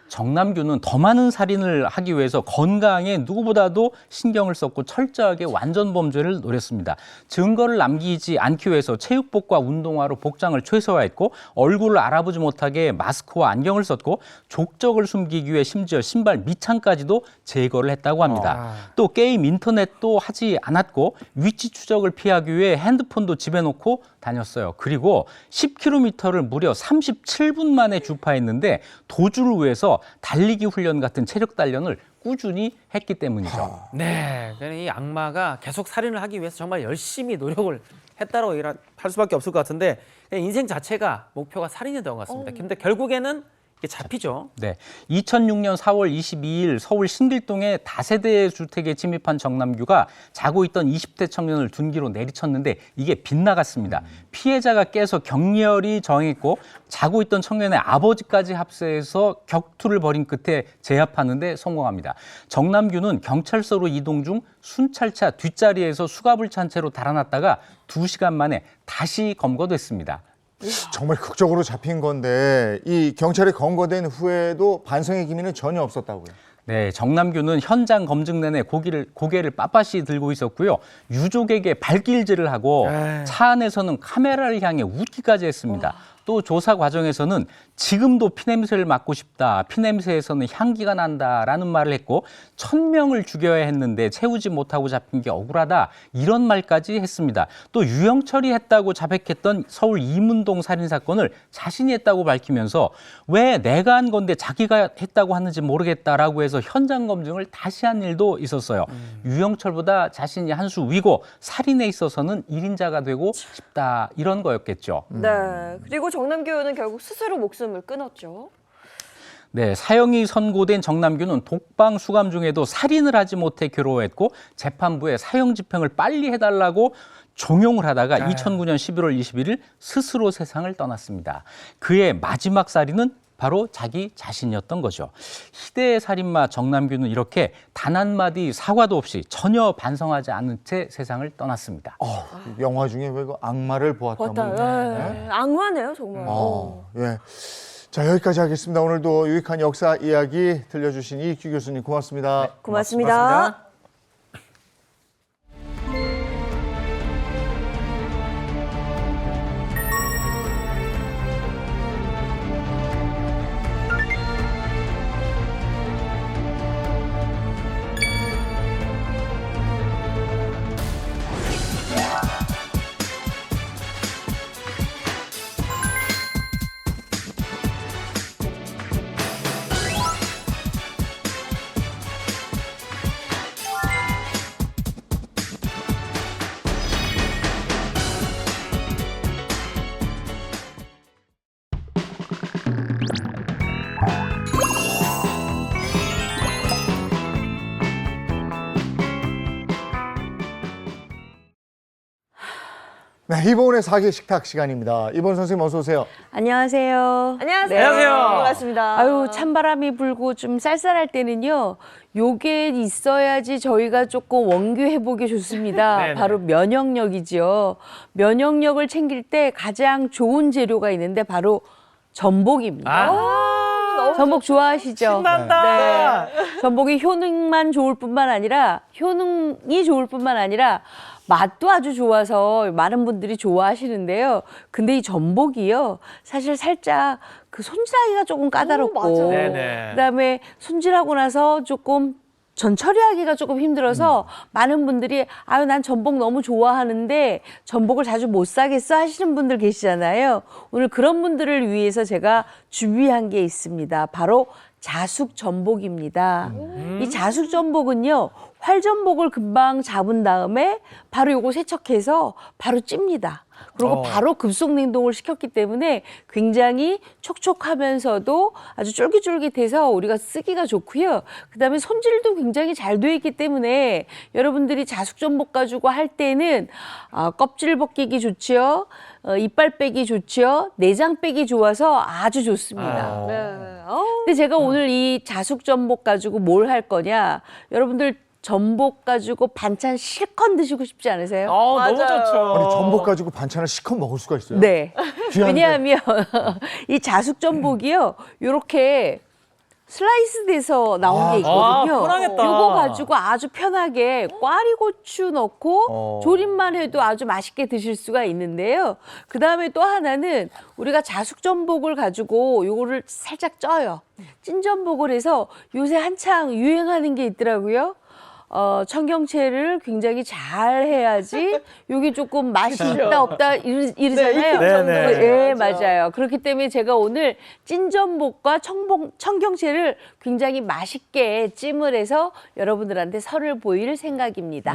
정남규는 더 많은 살인을 하기 위해서 건강에 누구보다도 신경을 썼고 철저하게 완전 범죄를 노렸습니다. 증거를 남기지 않기 위해서 체육복과 운동화로 복장을 최소화했고 얼굴을 알아보지 못하게 마스크와 안경을 썼고 족적을 숨기기 위해 심지어 신발 밑창까지도 제거를 했다고 합니다. 또 게임, 인터넷도 하지 않았고 위치 추적을 피하기 위해 핸드폰도 집에 놓고 다녔어요. 그리고 10km를 무려 37분 만에 주파했는데 도주를 위해서 달리기 훈련 같은 체력 단련을 꾸준히 했기 때문이죠. 네, 그러니까 이 악마가 계속 살인을 하기 위해서 정말 열심히 노력을 했다고 할 수밖에 없을 것 같은데 인생 자체가 목표가 살인이었던 것 같습니다. 근데 결국에는 이게 잡히죠. 네, 2006년 4월 22일 서울 신길동의 다세대 주택에 침입한 정남규가 자고 있던 20대 청년을 둔기로 내리쳤는데 이게 빗나갔습니다. 피해자가 깨서 격렬히 저항했고 자고 있던 청년의 아버지까지 합세해서 격투를 벌인 끝에 제압하는 데 성공합니다. 정남규는 경찰서로 이동 중 순찰차 뒷자리에서 수갑을 찬 채로 달아났다가 2시간 만에 다시 검거됐습니다. 정말 극적으로 잡힌 건데 이 경찰에 검거된 후에도 반성의 기미는 전혀 없었다고요. 네, 정남규는 현장 검증 내내 고개를 빳빳이 들고 있었고요. 유족에게 발길질을 하고 차 안에서는 카메라를 향해 웃기까지 했습니다. 또 조사 과정에서는 지금도 피냄새를 맡고 싶다, 피냄새에서는 향기가 난다라는 말을 했고 1000명을 죽여야 했는데 채우지 못하고 잡힌 게 억울하다 이런 말까지 했습니다. 또 유영철이 했다고 자백했던 서울 이문동 살인 사건을 자신이 했다고 밝히면서 왜 내가 한 건데 자기가 했다고 하는지 모르겠다라고 해서 현장 검증을 다시 한 일도 있었어요. 유영철보다 자신이 한 수 위고 살인에 있어서는 1인자가 되고 싶다 이런 거였겠죠. 네. 그리고 정남규 의원은 결국 스스로 목숨을 끊었죠. 네, 사형이 선고된 정남규는 독방 수감 중에도 살인을 하지 못해 괴로워했고 재판부에 사형 집행을 빨리 해달라고 종용을 하다가 2009년 11월 21일 스스로 세상을 떠났습니다. 그의 마지막 살인은 바로 자기 자신이었던 거죠. 희대의 살인마 정남규는 이렇게 단 한마디 사과도 없이 전혀 반성하지 않은 채 세상을 떠났습니다. 영화 중에 왜 그 악마를 보았다. 악마네요, 정말. 예. 자, 여기까지 하겠습니다. 오늘도 유익한 역사 이야기 들려주신 이익규 교수님 고맙습니다. 고맙습니다. 네, 이번에 사계 식탁 시간입니다. 이번 선생님 어서 오세요. 안녕하세요. 안녕하세요. 반갑습니다. 아유, 찬바람이 불고 좀 쌀쌀할 때는요. 요게 있어야지 저희가 조금 원규 회복이 좋습니다. 네네. 바로 면역력이죠. 면역력을 챙길 때 가장 좋은 재료가 있는데 바로 전복입니다. 전복 좋아하시죠? 신난다. 네. 전복이 효능만 좋을 뿐만 아니라 효능이 좋을 뿐만 아니라 맛도 아주 좋아서 많은 분들이 좋아하시는데요. 근데 이 전복이요. 사실 살짝 그 손질하기가 조금 까다롭고 그다음에 손질하고 나서 조금 전 처리하기가 조금 힘들어서 많은 분들이 아유 난 전복 너무 좋아하는데 전복을 자주 못 사겠어 하시는 분들 계시잖아요. 오늘 그런 분들을 위해서 제가 준비한 게 있습니다. 바로 자숙 전복입니다. 이 자숙 전복은요. 활전복을 금방 잡은 다음에 바로 요거 세척해서 바로 찝니다. 그리고 바로 급속 냉동을 시켰기 때문에 굉장히 촉촉하면서도 아주 쫄깃쫄깃해서 우리가 쓰기가 좋고요. 그다음에 손질도 굉장히 잘 되어 있기 때문에 여러분들이 자숙 전복 가지고 할 때는 껍질 벗기기 좋지요. 이빨 빼기 좋지요. 내장 빼기 좋아서 아주 좋습니다. 근데 제가 오늘 이 자숙 전복 가지고 뭘 할 거냐. 여러분들 전복 가지고 반찬 실컷 드시고 싶지 않으세요? 너무 좋죠. 아니, 전복 가지고 반찬을 실컷 먹을 수가 있어요? 네. 귀한데. 왜냐하면 이 자숙 전복이요. 요렇게 슬라이스 돼서 나온 게 있거든요. 편하겠다. 요거 가지고 아주 편하게 꽈리고추 넣고 조림만 해도 아주 맛있게 드실 수가 있는데요. 그다음에 또 하나는 우리가 자숙 전복을 가지고 요거를 살짝 쪄요. 찐 전복을 해서 요새 한창 유행하는 게 있더라고요. 청경채를 굉장히 잘 해야지 여기 조금 맛이 있다 없다 이러잖아요. 네, 맞아요. 그렇기 때문에 제가 오늘 찐전복과 청경채를 굉장히 맛있게 찜을 해서 여러분들한테 설을 보일 생각입니다.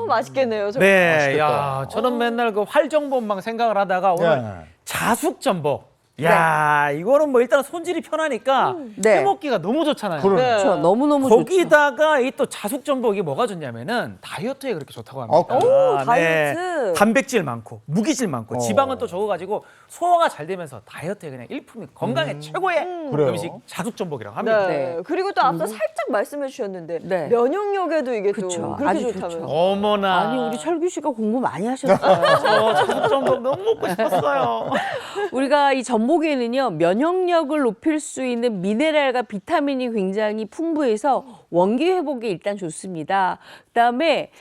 맛있겠네요. 네, 야, 저는 맨날 그 활정본만 생각을 하다가 오늘 자숙 전복. 야, 이거는 뭐 일단 손질이 편하니까 해먹기가 너무 좋잖아요. 그렇죠. 너무너무 거기다가 이 또 자숙 전복이 뭐가 좋냐면은 다이어트에 그렇게 좋다고 합니다. 오, 다이어트. 단백질 많고 무기질 많고 지방은 또 적어가지고 소화가 잘 되면서 다이어트에 그냥 일품이 건강에 최고의 음식 자숙 전복이라고 합니다. 그리고 또 앞서 살짝 말씀해 주셨는데 면역력에도 이게 또 그렇게 아주 좋다면서. 어머나. 아니 우리 철규 씨가 공부 많이 하셨어요. 저 자숙 전복 너무 먹고 싶었어요. 우리가 이 전복 전복에는요 면역력을 높일 수 있는 미네랄과 비타민이 굉장히 풍부해서 원기 회복에 일단 좋습니다. 그다음에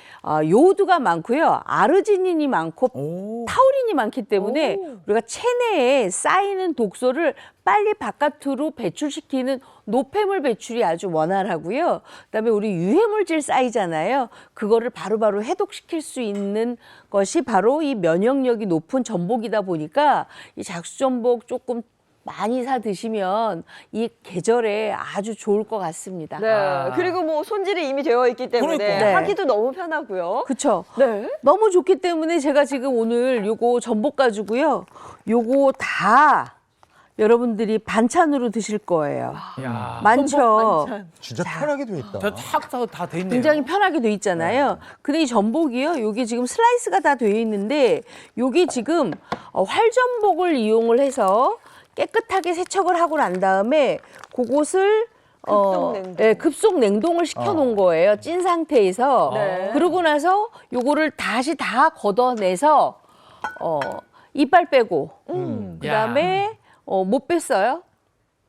요오드가 많고요, 아르지닌이 많고 타우린이 많기 때문에 우리가 체내에 쌓이는 독소를 빨리 바깥으로 배출시키는 노폐물 배출이 아주 원활하고요. 그다음에 우리 유해물질 쌓이잖아요. 그거를 바로바로 해독시킬 수 있는 것이 바로 이 면역력이 높은 전복이다 보니까 이 작수전복 조금 많이 사 드시면 이 계절에 아주 좋을 것 같습니다. 네. 그리고 뭐 손질이 이미 되어 있기 때문에 그러니까. 하기도 너무 편하고요. 그렇죠. 네. 너무 좋기 때문에 제가 지금 오늘 요거 전복 가지고요. 요거 다 여러분들이 반찬으로 드실 거예요. 야. 많죠. 진짜 편하게 돼 있다. 다돼 있네요. 굉장히 편하게 돼 있잖아요. 근데 이 전복이요, 요게 지금 슬라이스가 다 되어 있는데 요게 지금 활전복을 이용을 해서 깨끗하게 세척을 하고 난 다음에 그것을 급속 냉동을 시켜 놓은 거예요. 찐 상태에서. 네. 그러고 나서 요거를 다시 다 걷어내서 이빨 빼고 그다음에 못 뺐어요.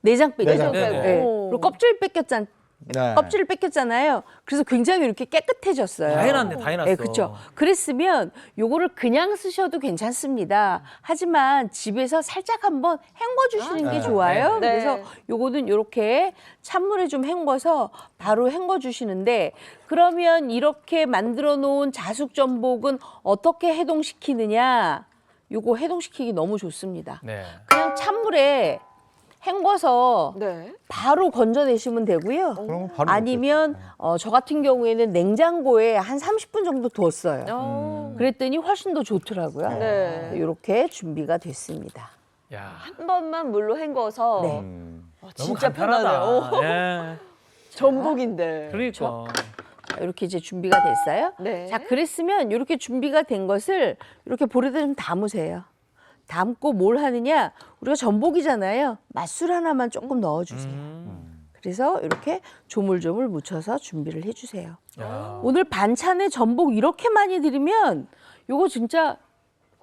내장 빼죠. 내장 빼고. 네. 그리고 껍질 뺏겼잖아요. 네. 껍질을 뺏겼잖아요. 그래서 굉장히 이렇게 깨끗해졌어요. 다 해놨네, 다 해놨어. 네, 그렇죠. 그랬으면 요거를 그냥 쓰셔도 괜찮습니다. 하지만 집에서 살짝 한번 헹궈주시는 게 좋아요. 네. 그래서 요거는 이렇게 찬물에 좀 헹궈서 바로 헹궈주시는데, 그러면 이렇게 만들어 놓은 자숙전복은 어떻게 해동시키느냐? 요거 해동시키기 너무 좋습니다. 네. 그냥 찬물에 헹궈서 바로 건져내시면 되고요. 그럼 바로 아니면 저 같은 경우에는 냉장고에 한 30분 정도 두었어요. 그랬더니 훨씬 더 좋더라고요. 네. 이렇게 준비가 됐습니다. 야. 한 번만 물로 헹궈서 네. 진짜 너무 간편하다. 편하네요. 예. 전복인데. 그러니까. 이렇게 이제 준비가 됐어요. 네. 자, 그랬으면 이렇게 준비가 된 것을 이렇게 볼에다 좀 담으세요. 담고 뭘 하느냐? 우리가 전복이잖아요. 맛술 하나만 조금 넣어주세요. 그래서 이렇게 조물조물 묻혀서 준비를 해주세요. 오늘 반찬에 전복 이렇게 많이 드리면 요거 진짜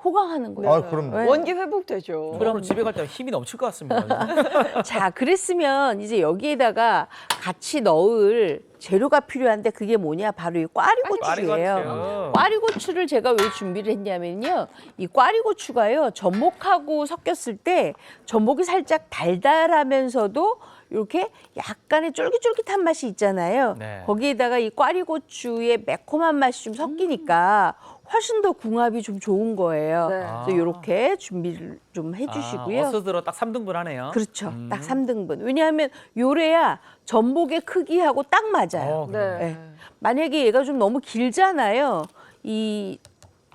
호강하는 거예요. 아, 그럼 네. 원기 회복되죠. 그럼 집에 갈 때 힘이 넘칠 것 같습니다. 자, 그랬으면 이제 여기에다가 같이 넣을 재료가 필요한데 그게 뭐냐? 바로 이 꽈리고추예요. 꽈리고추를 제가 왜 준비를 했냐면요. 이 꽈리고추가요, 전복하고 섞였을 때 전복이 살짝 달달하면서도 이렇게 약간의 쫄깃쫄깃한 맛이 있잖아요. 네. 거기에다가 이 꽈리고추의 매콤한 맛이 좀 섞이니까 훨씬 더 궁합이 좀 좋은 거예요. 네. 그래서 이렇게 준비를 좀 해주시고요. 어서들어 딱 3등분 하네요. 그렇죠. 딱 3등분. 왜냐하면 요래야 전복의 크기하고 딱 맞아요. 그래요? 네. 만약에 얘가 좀 너무 길잖아요. 이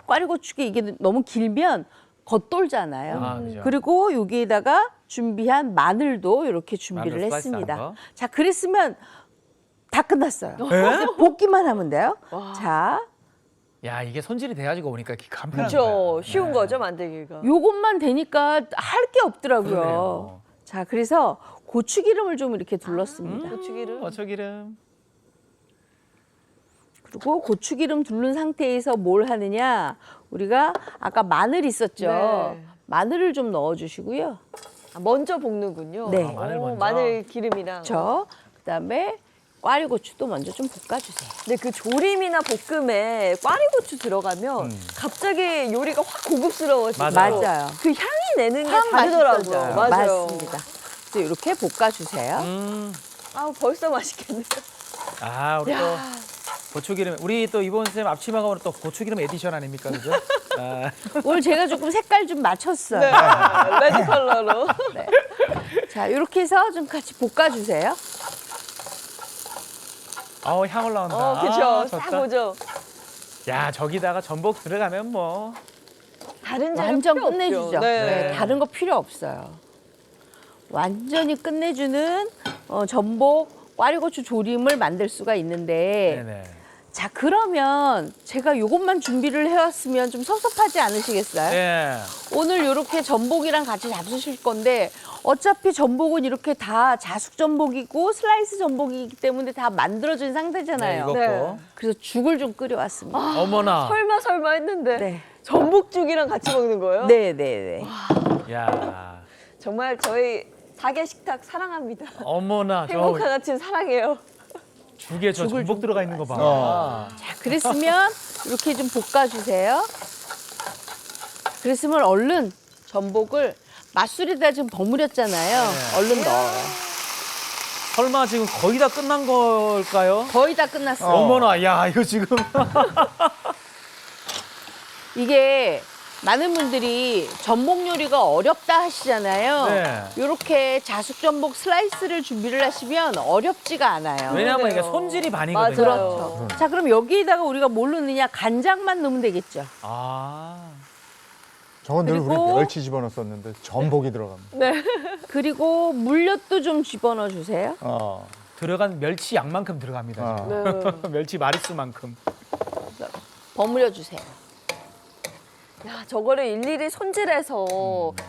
꽈리고추가 이게 너무 길면 겉돌잖아요. 그죠. 그리고 여기에다가 준비한 마늘도 이렇게 준비를 마늘 슬라이스 했습니다. 한 거. 자, 그랬으면 다 끝났어요. 이제 볶기만 하면 돼요. 자, 야, 이게 손질이 돼가지고 오니까 이렇게 간편한 그렇죠. 거야. 쉬운 거죠, 만들기가. 요것만 되니까 할 게 없더라고요. 그러네요. 자, 그래서 고추기름을 좀 이렇게 둘렀습니다. 고추기름. 고추기름. 그리고 고추기름 두른 상태에서 뭘 하느냐? 우리가 아까 마늘 있었죠. 네. 마늘을 좀 넣어주시고요. 먼저 볶는군요. 네. 마늘 먼저. 마늘 기름이랑. 그다음에 꽈리고추도 먼저 좀 볶아주세요. 근데 그 조림이나 볶음에 꽈리고추 들어가면 갑자기 요리가 확 고급스러워지고 맞아요. 그 향이 내는 게 확 다르더라고요. 맛있어져요. 맞아요. 맞습니다. 그래서 이렇게 볶아주세요. 아, 벌써 맛있겠네요. 아, 우리 또 고추기름. 우리 또 이번 쌤 앞치마가 오늘 또 고추기름 에디션 아닙니까, 그죠? 아. 오늘 제가 조금 색깔 좀 맞췄어요. 네, 레드 컬러로. 네. 자, 이렇게 해서 좀 같이 볶아주세요. 향 올라온다. 그쵸. 좋다. 싹 오죠. 야, 저기다가 전복 들어가면 뭐. 다른 재료 완전 필요 끝내주죠. 없죠. 네, 다른 거 필요 없어요. 완전히 끝내주는 전복 꽈리고추 조림을 만들 수가 있는데, 네네. 자, 그러면 제가 요것만 준비를 해왔으면 좀 섭섭하지 않으시겠어요? 네. 오늘 이렇게 전복이랑 같이 잡수실 건데 어차피 전복은 이렇게 다 자숙 전복이고 슬라이스 전복이기 때문에 다 만들어진 상태잖아요. 네, 익었고. 그래서 죽을 좀 끓여왔습니다. 어머나. 설마 했는데 네. 전복죽이랑 같이 먹는 거예요? 네. 야. 정말 저희 가게 식탁 사랑합니다. 어머나 행복한 아침 사랑해요. 죽에 저 전복 들어가 있는 거 봐. 자, 그랬으면 이렇게 좀 볶아주세요. 그랬으면 얼른 전복을 맛술에다 지금 버무렸잖아요. 얼른 넣어요. 설마 지금 거의 다 끝난 걸까요? 거의 다 끝났어요. 어머나, 야 이거 지금 이게 많은 분들이 전복 요리가 어렵다 하시잖아요. 네. 이렇게 자숙 전복 슬라이스를 준비를 하시면 어렵지가 않아요. 왜냐하면 이게 손질이 반이거든요. 그렇죠. 자, 그럼 여기에다가 우리가 뭘 넣느냐? 간장만 넣으면 되겠죠. 아. 저건 늘 우리 그리고- 멸치 집어넣었었는데 전복이 들어갑니다. 네. 그리고 물엿도 좀 집어넣어 주세요. 들어간 멸치 양만큼 들어갑니다. 지금. 멸치 마리수만큼. 버무려 주세요. 야, 저거를 일일이 손질해서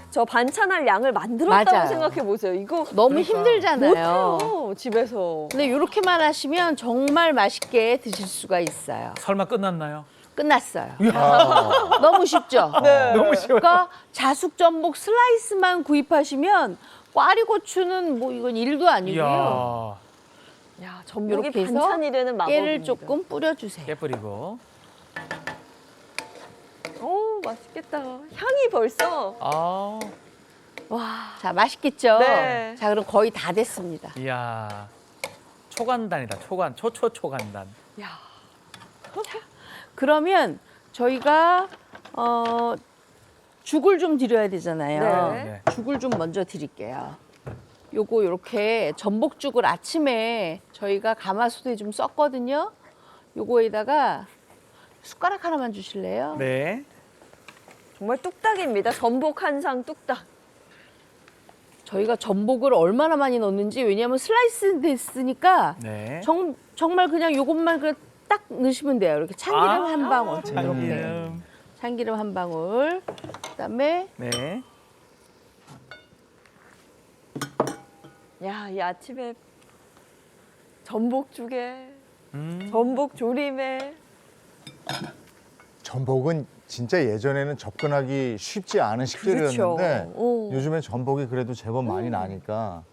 저 반찬할 양을 만들었다고 맞아요. 생각해 보세요. 이거 너무 힘들잖아요. 못해요, 집에서. 근데 이렇게만 하시면 정말 맛있게 드실 수가 있어요. 설마 끝났나요? 끝났어요. 너무 쉽죠? 네. 너무 쉬워요. 그러니까 자숙 전복 슬라이스만 구입하시면 꽈리고추는 뭐 이건 일도 아니고요. 야, 전복이 이렇게 해서 반찬이 되는 마법입니다. 깨를 조금 뿌려주세요. 깨 뿌리고. 오, 맛있겠다. 향이 벌써. 아. 와. 자, 맛있겠죠? 네. 자, 그럼 거의 다 됐습니다. 이야. 초간단이다. 초간단. 야. 그러면 저희가 죽을 좀 드려야 되잖아요. 네. 죽을 좀 먼저 드릴게요. 요거 이렇게 전복죽을 아침에 저희가 가마솥에 좀 썼거든요. 요거에다가 숟가락 하나만 주실래요? 네. 정말 뚝딱입니다. 전복 한 상 뚝딱. 저희가 전복을 얼마나 많이 넣는지 왜냐하면 슬라이스 됐으니까 네. 정말 그냥 요것만 그냥 딱 넣으시면 돼요. 이렇게 참기름 한 방울. 이렇게. 참기름. 참기름 한 방울. 그다음에 네. 야, 이 아침에 전복죽에 전복 조림에 전복은 진짜 예전에는 접근하기 쉽지 않은 식재료였는데 그렇죠. 요즘엔 전복이 그래도 제법 많이 나니까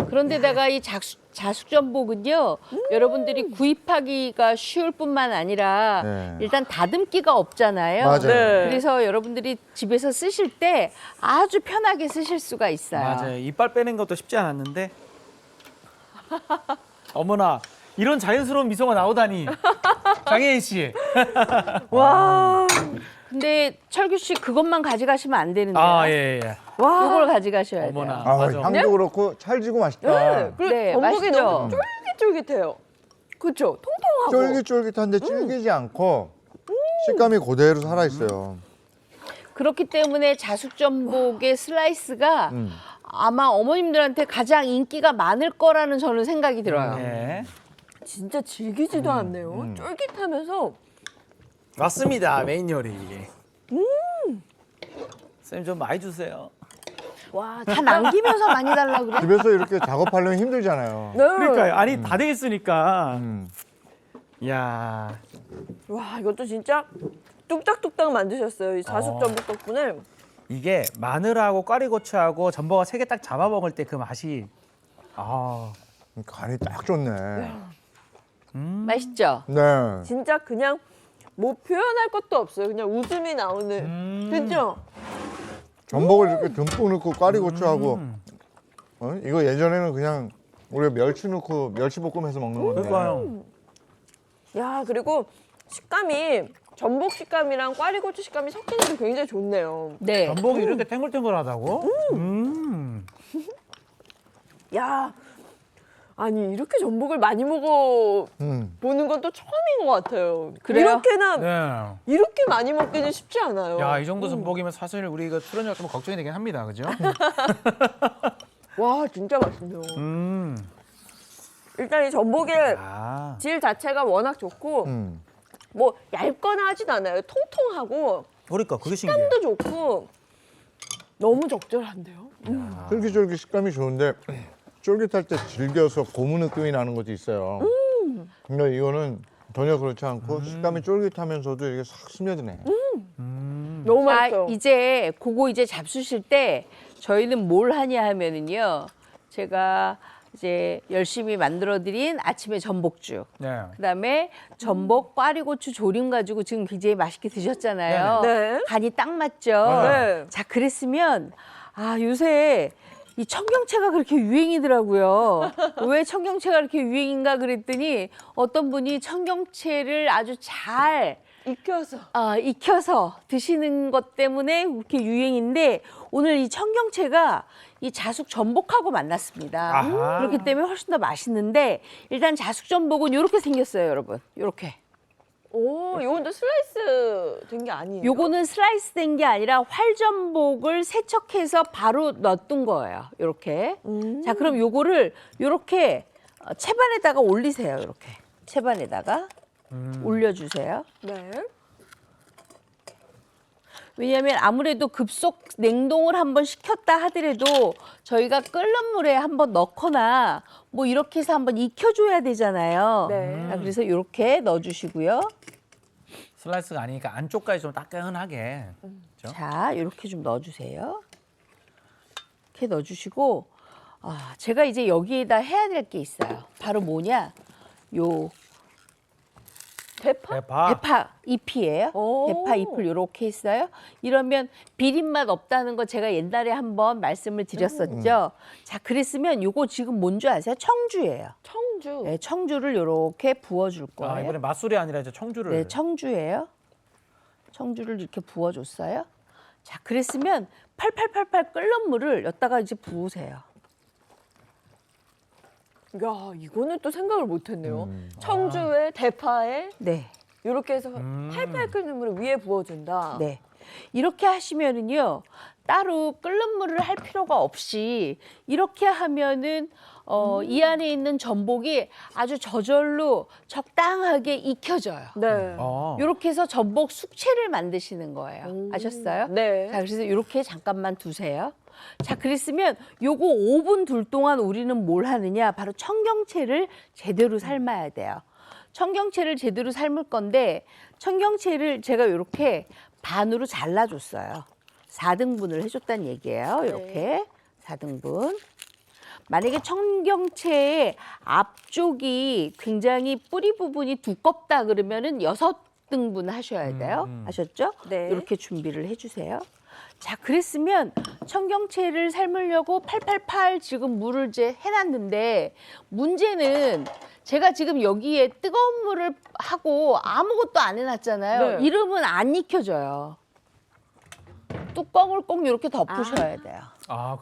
그런데다가 이 자숙 전복은요. 여러분들이 구입하기가 쉬울 뿐만 아니라 네. 일단 다듬기가 없잖아요. 맞아요. 네. 그래서 여러분들이 집에서 쓰실 때 아주 편하게 쓰실 수가 있어요. 맞아요. 이빨 빼는 것도 쉽지 않았는데. 어머나. 이런 자연스러운 미소가 나오다니. 장혜인 씨. 와. 근데 철규 씨 그것만 가져가시면 안 되는데요. 아, 예, 예. 와. 이걸 가져가셔야 돼요. 어머나. 아, 향도 그렇고 찰지고 맛있다. 네, 그리고 네, 전복이 맛있죠? 너무 쫄깃쫄깃해요. 그렇죠? 통통하고. 쫄깃쫄깃한데 질기지 않고 식감이 그대로 살아있어요. 그렇기 때문에 자숙 전복의 슬라이스가 아마 어머님들한테 가장 인기가 많을 거라는 저는 생각이 들어요. 네. 진짜 질기지도 않네요. 쫄깃하면서. 맞습니다. 메인 요리. 쌤 좀 많이 주세요. 와, 다 남기면서 많이 달라 그래. 집에서 이렇게 작업하려면 힘들잖아요. 그러니까요. 아니 다 돼 있으니까. 이야. 와, 이것도 진짜 뚝딱뚝딱 만드셨어요. 이 자숙 전복 덕분에. 이게 마늘하고 꽈리고추하고 전복을 세 개 딱 잡아 먹을 때 그 맛이. 아. 간이 딱 좋네. 맛있죠? 네. 진짜 그냥 뭐 표현할 것도 없어요. 그냥 웃음이 나오는. 그렇죠? 전복을 이렇게 듬뿍 넣고 꽈리고추하고 이거 예전에는 그냥 우리가 멸치 넣고 멸치볶음해서 먹는 건데. 그러니까요. 야, 그리고 식감이 전복 식감이랑 꽈리고추 식감이 섞이는 게 굉장히 좋네요. 네. 전복이 이렇게 탱글탱글하다고? 야, 아니 이렇게 전복을 많이 먹어 보는 건 또 처음인 것 같아요. 그래요? 이렇게나 네. 이렇게 많이 먹기는 쉽지 않아요. 야, 이 정도 전복이면 사실 우리가 출연료가 좀 걱정이 되긴 합니다. 그죠? 와, 진짜 맛있네요. 일단 이 전복의 질 자체가 워낙 좋고 뭐 얇거나 하진 않아요. 통통하고 그러니까 그게 신기해. 식감도 좋고 너무 적절한데요. 쫄깃쫄깃 식감이 좋은데 쫄깃할 때 질겨서 고무 느낌이 나는 것도 있어요. 근데 이거는 전혀 그렇지 않고 식감이 쫄깃하면서도 이게 싹 스며드네. 너무 맛있어요. 이제 그거 이제 잡수실 때 저희는 뭘 하냐 하면은요. 제가 이제 열심히 만들어드린 아침에 전복죽. 네. 그다음에 전복 꽈리고추 조림 가지고 지금 굉장히 맛있게 드셨잖아요. 네. 간이 딱 맞죠. 네. 자, 그랬으면 요새 이 청경채가 그렇게 유행이더라고요. 왜 청경채가 그렇게 유행인가 그랬더니 어떤 분이 청경채를 아주 잘 익혀서 드시는 것 때문에 그렇게 유행인데 오늘 이 청경채가 이 자숙 전복하고 만났습니다. 아하. 그렇기 때문에 훨씬 더 맛있는데 일단 자숙 전복은 이렇게 생겼어요, 여러분. 이렇게. 오, 이건 슬라이스 된 게 아니에요? 요거는 슬라이스 된 게 아니라 활전복을 세척해서 바로 넣었던 거예요. 이렇게. 자, 그럼 요거를 이렇게 채반에다가 올리세요. 이렇게. 채반에다가 올려주세요. 네. 왜냐하면 아무래도 급속 냉동을 한번 시켰다 하더라도 저희가 끓는 물에 한번 넣거나 뭐 이렇게 해서 한번 익혀줘야 되잖아요. 네. 자, 그래서 이렇게 넣어주시고요. 슬라이스가 아니니까 안쪽까지 좀 따끈하게. 그렇죠? 자, 이렇게 좀 넣어주세요. 이렇게 넣어주시고 제가 이제 여기에다 해야 될 게 있어요. 바로 뭐냐? 요 대파 잎이에요. 대파 잎을 이렇게 했어요. 이러면 비린맛 없다는 거 제가 옛날에 한번 말씀을 드렸었죠. 자, 그랬으면 요거 지금 뭔지 아세요? 청주예요. 청주. 네, 청주를 이렇게 부어줄 거예요. 이번에 맛술이 아니라 이제 청주를. 네, 청주예요. 청주를 이렇게 부어줬어요. 자, 그랬으면 팔팔팔팔 끓는 물을 여기다가 이제 부으세요. 야, 이거는 또 생각을 못했네요. 청주에 대파에 네. 이렇게 해서 팔팔 끓는 물을 위에 부어준다. 네. 이렇게 하시면은요, 따로 끓는 물을 할 필요가 없이 이렇게 하면은 이 안에 있는 전복이 아주 저절로 적당하게 익혀져요. 네. 이렇게 해서 전복 숙채를 만드시는 거예요. 아셨어요? 네. 자, 그래서 이렇게 잠깐만 두세요. 자, 그랬으면 요거 5분 둘 동안 우리는 뭘 하느냐? 바로 청경채를 제대로 삶아야 돼요. 청경채를 제대로 삶을 건데 청경채를 제가 이렇게 반으로 잘라줬어요. 4등분을 해줬다는 얘기예요. 이렇게 4등분. 만약에 청경채의 앞쪽이 굉장히 뿌리 부분이 두껍다 그러면은 6등분 하셔야 돼요. 아셨죠? 네. 이렇게 준비를 해주세요. 자, 그랬으면 청경채를 삶으려고 팔팔팔 지금 물을 이제 해놨는데 문제는 제가 지금 여기에 뜨거운 물을 하고 아무것도 안 해놨잖아요. 네. 이러면 안 익혀져요. 뚜껑을 꼭 이렇게 덮으셔야 돼요.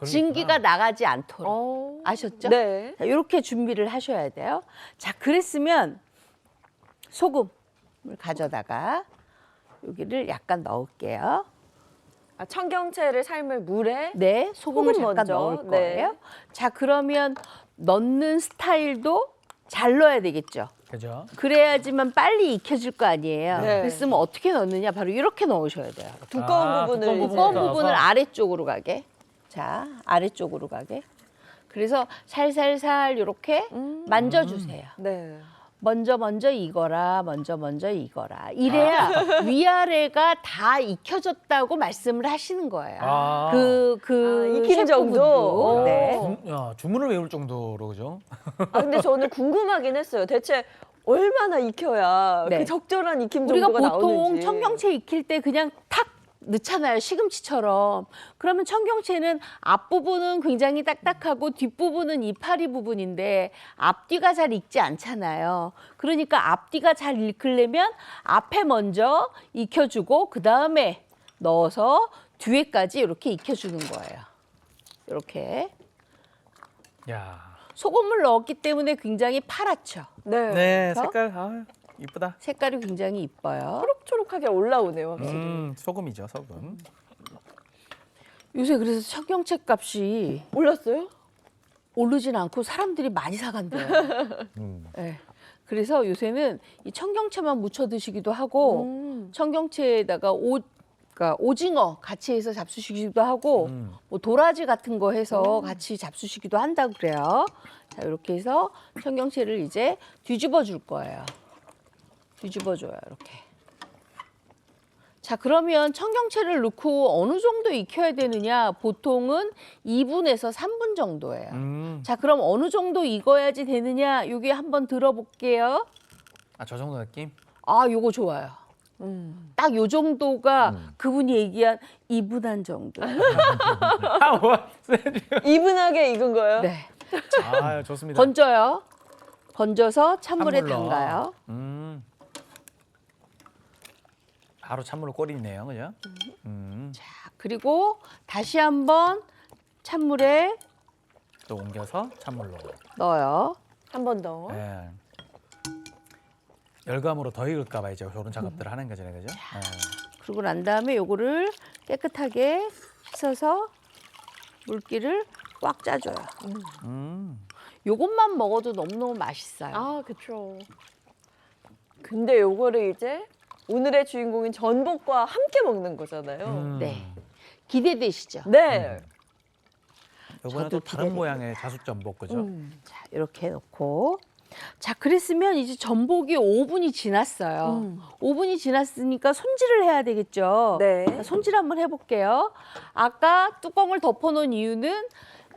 증기가 나가지 않도록. 아셨죠? 네. 자, 이렇게 준비를 하셔야 돼요. 자, 그랬으면 소금을 가져다가 여기를 약간 넣을게요. 청경채를 삶을 물에 네, 소금을 소금 잠깐 먼저. 넣을 네. 거예요. 자, 그러면 넣는 스타일도 잘 넣어야 되겠죠. 그죠? 그래야지만 빨리 익혀질 거 아니에요. 네. 그랬으면 어떻게 넣느냐? 바로 이렇게 넣으셔야 돼요. 두꺼운 부분을 두꺼운 부분을 아래쪽으로 가게. 자, 아래쪽으로 가게. 그래서 살살살 이렇게 만져주세요. 네. 먼저 익어라, 먼저 익어라. 이래야 위아래가 다 익혀졌다고 말씀을 하시는 거예요. 익힌 정도? 네. 주문을 외울 정도로 그죠? 근데 저는 궁금하긴 했어요. 대체 얼마나 익혀야 네. 그 적절한 익힘 우리가 정도가 보통 나오는지. 청경채 익힐 때 그냥 탁 넣잖아요. 시금치처럼. 그러면 청경채는 앞부분은 굉장히 딱딱하고 뒷부분은 이파리 부분인데 앞뒤가 잘 익지 않잖아요. 그러니까 앞뒤가 잘 익으려면 앞에 먼저 익혀주고 그다음에 넣어서 뒤에까지 이렇게 익혀주는 거예요. 이렇게. 야. 소금을 넣었기 때문에 굉장히 파랗죠. 네, 그래서 색깔 이쁘다. 색깔이 굉장히 이뻐요. 초록초록하게 올라오네요, 확실히. 소금이죠, 소금. 요새 그래서 청경채 값이 올랐어요? 오르진 않고 사람들이 많이 사간대요. 네. 그래서 요새는 이 청경채만 무쳐 드시기도 하고 청경채에다가 그러니까 오징어 같이 해서 잡수시기도 하고 뭐 도라지 같은 거 해서 같이 잡수시기도 한다 그래요. 자, 이렇게 해서 청경채를 이제 뒤집어 줄 거예요. 뒤집어 줘요, 이렇게. 자, 그러면 청경채를 넣고 어느 정도 익혀야 되느냐? 보통은 2분에서 3분 정도예요. 자, 그럼 어느 정도 익어야지 되느냐? 여기 한번 들어볼게요. 아, 저 정도 느낌? 아, 요거 좋아요. 딱 요 정도가 그분이 얘기한 이분한 정도. 이분하게 익은 거예요? 네. 아, 좋습니다. 건져요. 건져서 찬물에 찬물로. 담가요. 바로 찬물로 끓이네요, 그죠? 자, 그리고 다시 한번 찬물에 또 옮겨서 찬물로. 넣어요. 한 번 더. 네. 열감으로 더 익을까봐 이제 그런 작업들을 하는 거잖아요, 그죠? 네. 그러고 난 다음에 요거를 깨끗하게 씻어서 물기를 꽉 짜줘요. 요것만 먹어도 너무너무 맛있어요. 아, 그렇죠. 근데 요거를 이제 오늘의 주인공인 전복과 함께 먹는 거잖아요. 네. 기대되시죠? 네. 요거는 또 다른 모양의 자숙전복, 그죠? 자, 이렇게 넣고. 자, 그랬으면 이제 전복이 5분이 지났어요. 5분이 지났으니까 손질을 해야 되겠죠. 네. 자, 손질 한번 해볼게요. 아까 뚜껑을 덮어놓은 이유는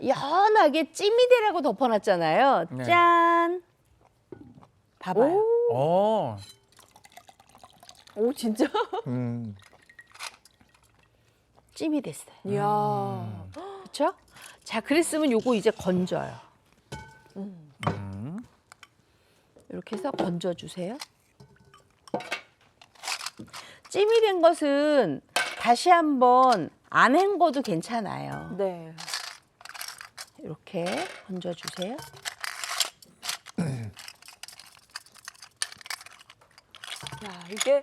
연하게 찜이 되라고 덮어놨잖아요. 네. 짠! 봐봐요. 오. 오, 진짜? 찜이 됐어요. 이야. 그렇죠? 자, 그랬으면 요거 이제 건져요. 이렇게 해서 건져주세요. 찜이 된 것은 다시 한번 안 헹궈도 괜찮아요. 네. 이렇게 건져주세요. 야, 이게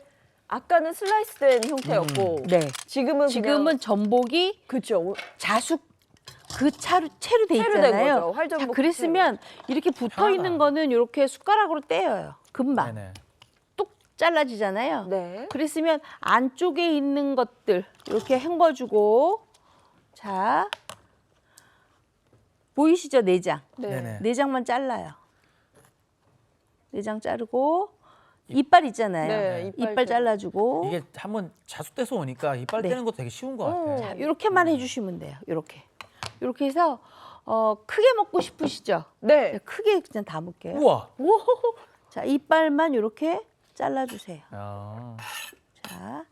아까는 슬라이스된 형태였고 네. 지금은 전복이 그렇죠. 자숙 그 채로 돼 채로 된 있잖아요. 거죠. 활전복 자, 그랬으면 이렇게 붙어 있는 거는 이렇게 숟가락으로 떼어요. 금방 네네. 뚝 잘라지잖아요. 네. 그랬으면 안쪽에 있는 것들 이렇게 헹궈주고, 자, 보이시죠? 내장. 네네. 내장만 잘라요. 내장 자르고 이빨 있잖아요. 네, 이빨 잘라주고. 이게 한번 자숙돼서 오니까 이빨 네. 떼는 것도 되게 쉬운 것 같아요. 자, 이렇게만 해주시면 돼요. 이렇게 해서 크게 먹고 싶으시죠? 네. 크게 그냥 담을게요. 우와. 자, 이빨만 이렇게 잘라주세요. 야. 자,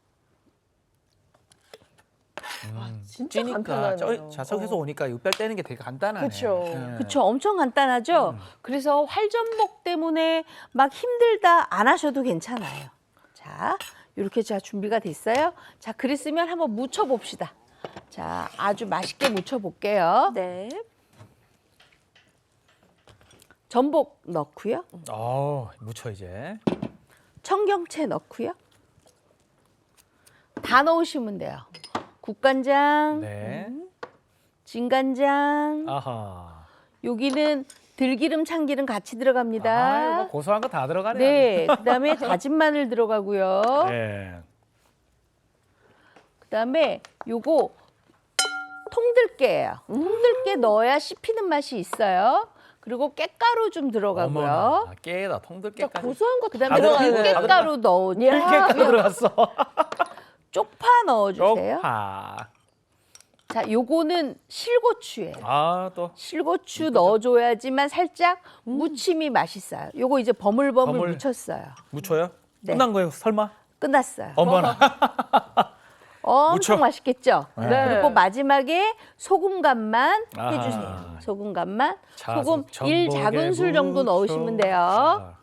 진짜 찌니까 간편하네요. 자석해서 오니까 이빨 떼는 게 되게 간단하네. 그쵸. 그쵸. 엄청 간단하죠? 그래서 활전복 때문에 막 힘들다 안 하셔도 괜찮아요. 자, 이렇게 자 준비가 됐어요. 자, 그랬으면 한번 무쳐봅시다. 자, 아주 맛있게 무쳐볼게요. 네. 전복 넣고요. 무쳐 이제. 청경채 넣고요. 다 넣으시면 돼요. 국간장, 네. 진간장, 아하. 여기는 들기름, 참기름 같이 들어갑니다. 아, 이거 고소한 거 다 들어가네. 네, 그다음에 다진 마늘 들어가고요. 네. 그다음에 요거 통들깨예요. 통들깨 넣어야 씹히는 맛이 있어요. 그리고 깻가루 좀 들어가고요. 어머나, 깨다 통들깨까지. 고소한 거 그다음에 들어가네. 들깨가루 넣어주세요. 들깨가 들어갔어. 쪽파 넣어주세요. 쪽파. 자, 요거는 실고추예요. 아, 또. 실고추 넣어줘야지만 살짝 무침이 맛있어요. 요거 이제 버물버물 무쳤어요. 무쳐요? 네. 끝난 거예요, 설마? 끝났어요. 어머나. 엄청 무쳐. 맛있겠죠? 네. 그리고 마지막에 소금 간만 아하. 해주세요. 소금 간만. 자숙, 소금 전복에 1작은술 정도 무쳐. 넣으시면 돼요.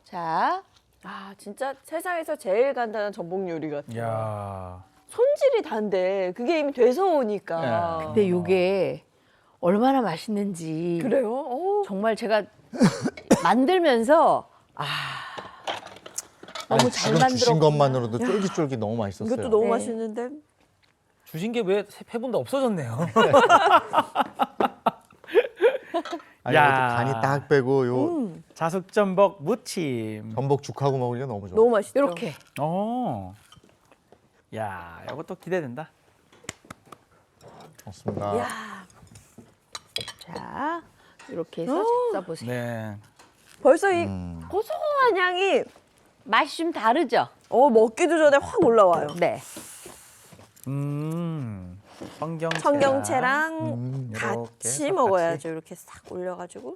자, 아, 진짜 세상에서 제일 간단한 전복 요리 같아요. 야. 손질이 단데 그게 이미 돼서 오니까. 근데 요게 얼마나 맛있는지. 그래요? 오. 정말 제가 만들면서 너무 잘 지금 주신 만들었구나. 것만으로도 쫄깃쫄깃 너무 맛있었어요. 이것도 너무 네. 맛있는데. 주신 게 왜 세 분 다 없어졌네요. 아니, 이것도 간이 딱 빼고 요 자숙전복 무침. 전복죽하고 먹으니까 너무 좋아. 너무 맛있죠. 이렇게. 야, 이것도 기대된다. 좋습니다. 야. 자, 이렇게 해서 잡숴보세요. 네. 벌써 이 고소한 향이 맛이 좀 다르죠? 먹기도 전에 확 올라와요. 네. 청경채랑 이렇게 같이 해서 먹어야죠. 이렇게 싹 올려가지고.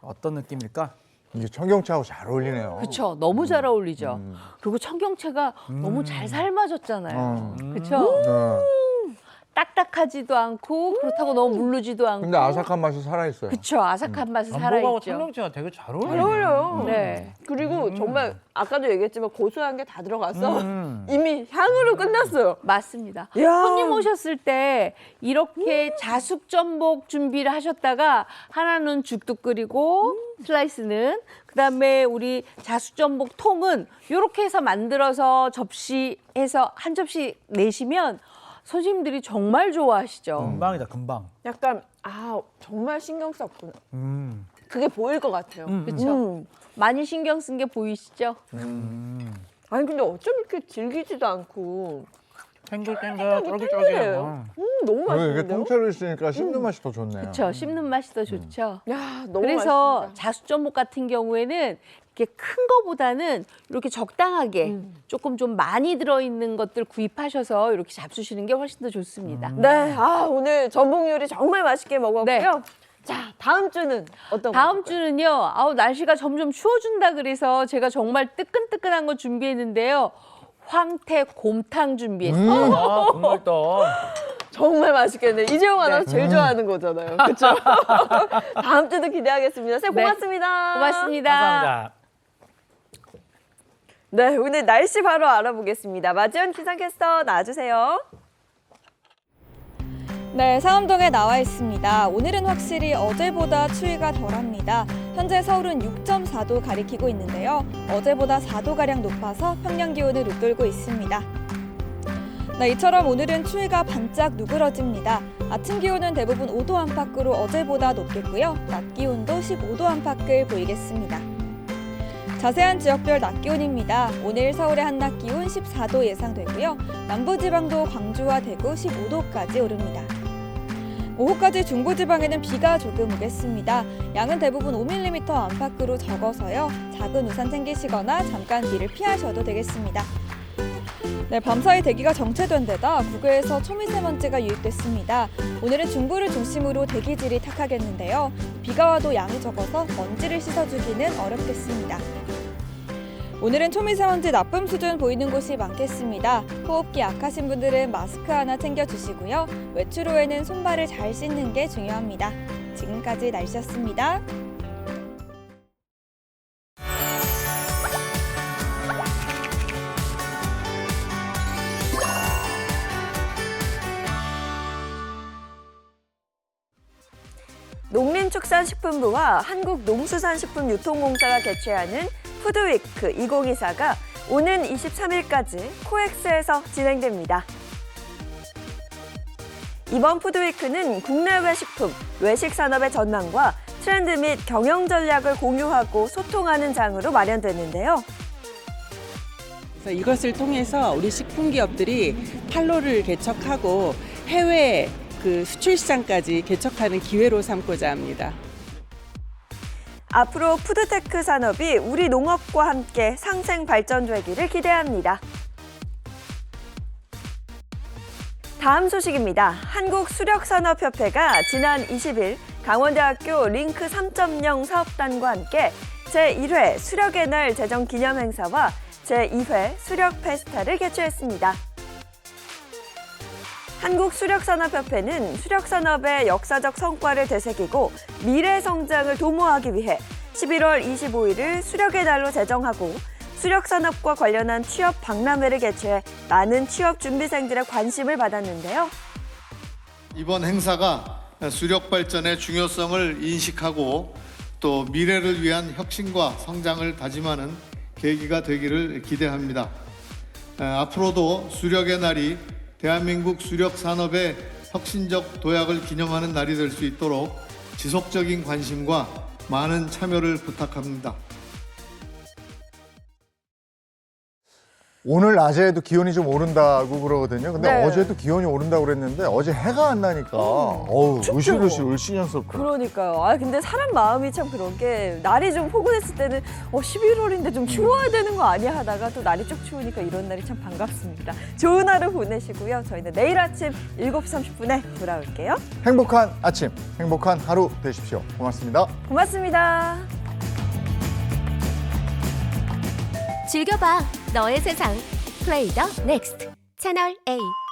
어떤 느낌일까? 이게 청경채하고 잘 어울리네요. 그렇죠. 너무 잘 어울리죠. 그리고 청경채가 너무 잘 삶아졌잖아요. 그렇죠? 딱딱하지도 않고 그렇다고 너무 물르지도 않고. 근데 아삭한 맛이 살아있어요. 그렇죠. 아삭한 맛이 전복하고 살아있죠. 청경채가 되게 잘 어울려요. 잘 어울려요. 네. 그리고 정말 아까도 얘기했지만 고소한 게 다 들어가서 이미 향으로 끝났어요. 맞습니다. 이야. 손님 오셨을 때 이렇게 자숙 전복 준비를 하셨다가 하나는 죽도 끓이고 슬라이스는 그다음에 우리 자숙 전복 통은 이렇게 해서 만들어서 접시해서 한 접시 내시면 손님들이 정말 좋아하시죠. 금방이다, 금방. 약간 정말 신경 썼구나. 그게 보일 것 같아요. 그렇죠. 많이 신경 쓴 게 보이시죠? 아니 근데 어쩜 이렇게 질기지도 않고 탱글탱글, 쫄깃쫄깃해요. 너무 이게 맛있는데요? 통째로 있으니까 씹는 맛이 더 좋네요. 그렇죠. 씹는 맛이 더 좋죠. 야, 너무 그래서 맛있습니다. 자숙전복 같은 경우에는 이렇게 큰 거보다는 이렇게 적당하게 조금 좀 많이 들어있는 것들 구입하셔서 이렇게 잡수시는 게 훨씬 더 좋습니다. 네, 오늘 전복 요리 정말 맛있게 먹었고요. 자, 다음 주는 어떤 다음 주는요. 날씨가 점점 추워진다 그래서 제가 정말 뜨끈뜨끈한 거 준비했는데요. 황태 곰탕 준비했어요. 국물떡. 정말 맛있겠네요. 이재용 아나운서 제일 좋아하는 거잖아요. 그렇죠? 다음 주도 기대하겠습니다. 선생님 고맙습니다. 고맙습니다. 감사합니다. 네, 오늘 날씨 바로 알아보겠습니다. 마지원 기상캐스터 나와주세요. 네, 상암동에 나와 있습니다. 오늘은 확실히 어제보다 추위가 덜합니다. 현재 서울은 6.4도 가리키고 있는데요. 어제보다 4도가량 높아서 평년 기온을 웃돌고 있습니다. 네, 이처럼 오늘은 추위가 반짝 누그러집니다. 아침 기온은 대부분 5도 안팎으로 어제보다 높겠고요. 낮 기온도 15도 안팎을 보이겠습니다. 자세한 지역별 낮 기온입니다. 오늘 서울의 한낮 기온 14도 예상되고요. 남부지방도 광주와 대구 15도까지 오릅니다. 오후까지 중부지방에는 비가 조금 오겠습니다. 양은 대부분 5mm 안팎으로 적어서요. 작은 우산 챙기시거나 잠깐 비를 피하셔도 되겠습니다. 네, 밤사이 대기가 정체된 데다 국외에서 초미세먼지가 유입됐습니다. 오늘은 중부를 중심으로 대기질이 탁하겠는데요. 비가 와도 양이 적어서 먼지를 씻어주기는 어렵겠습니다. 오늘은 초미세먼지 나쁨 수준 보이는 곳이 많겠습니다. 호흡기 약하신 분들은 마스크 하나 챙겨주시고요. 외출 후에는 손발을 잘 씻는 게 중요합니다. 지금까지 날씨였습니다. 농림축산식품부와 한국농수산식품유통공사가 개최하는 푸드위크 2024가 오는 23일까지 코엑스에서 진행됩니다. 이번 푸드위크는 국내외 식품, 외식 산업의 전망과 트렌드 및 경영 전략을 공유하고 소통하는 장으로 마련됐는데요. 그래서 이것을 통해서 우리 식품 기업들이 판로를 개척하고 해외 수출 시장까지 개척하는 기회로 삼고자 합니다. 앞으로 푸드테크 산업이 우리 농업과 함께 상생 발전되기를 기대합니다. 다음 소식입니다. 한국수력산업협회가 지난 20일 강원대학교 링크 3.0 사업단과 함께 제1회 수력의 날 제정 기념행사와 제2회 수력 페스타를 개최했습니다. 한국수력산업협회는 수력산업의 역사적 성과를 되새기고 미래 성장을 도모하기 위해 11월 25일을 수력의 날로 제정하고 수력산업과 관련한 취업 박람회를 개최해 많은 취업 준비생들의 관심을 받았는데요. 이번 행사가 수력 발전의 중요성을 인식하고 또 미래를 위한 혁신과 성장을 다짐하는 계기가 되기를 기대합니다. 앞으로도 수력의 날이 대한민국 수력 산업의 혁신적 도약을 기념하는 날이 될 수 있도록 지속적인 관심과 많은 참여를 부탁합니다. 오늘 낮에도 기온이 좀 오른다고 그러거든요. 근데 네. 어제도 기온이 오른다고 그랬는데 어제 해가 안 나니까 어우 춥죠. 을씨년스럽고. 그러니까요. 아 근데 사람 마음이 참 그런 게 날이 좀 포근했을 때는 11월인데 좀 추워야 되는 거 아니야 하다가 또 날이 쭉 추우니까 이런 날이 참 반갑습니다. 좋은 하루 보내시고요. 저희는 내일 아침 7시 30분에 돌아올게요. 행복한 아침, 행복한 하루 되십시오. 고맙습니다. 고맙습니다. 즐겨봐 너의 세상 플레이 더 넥스트 채널 A.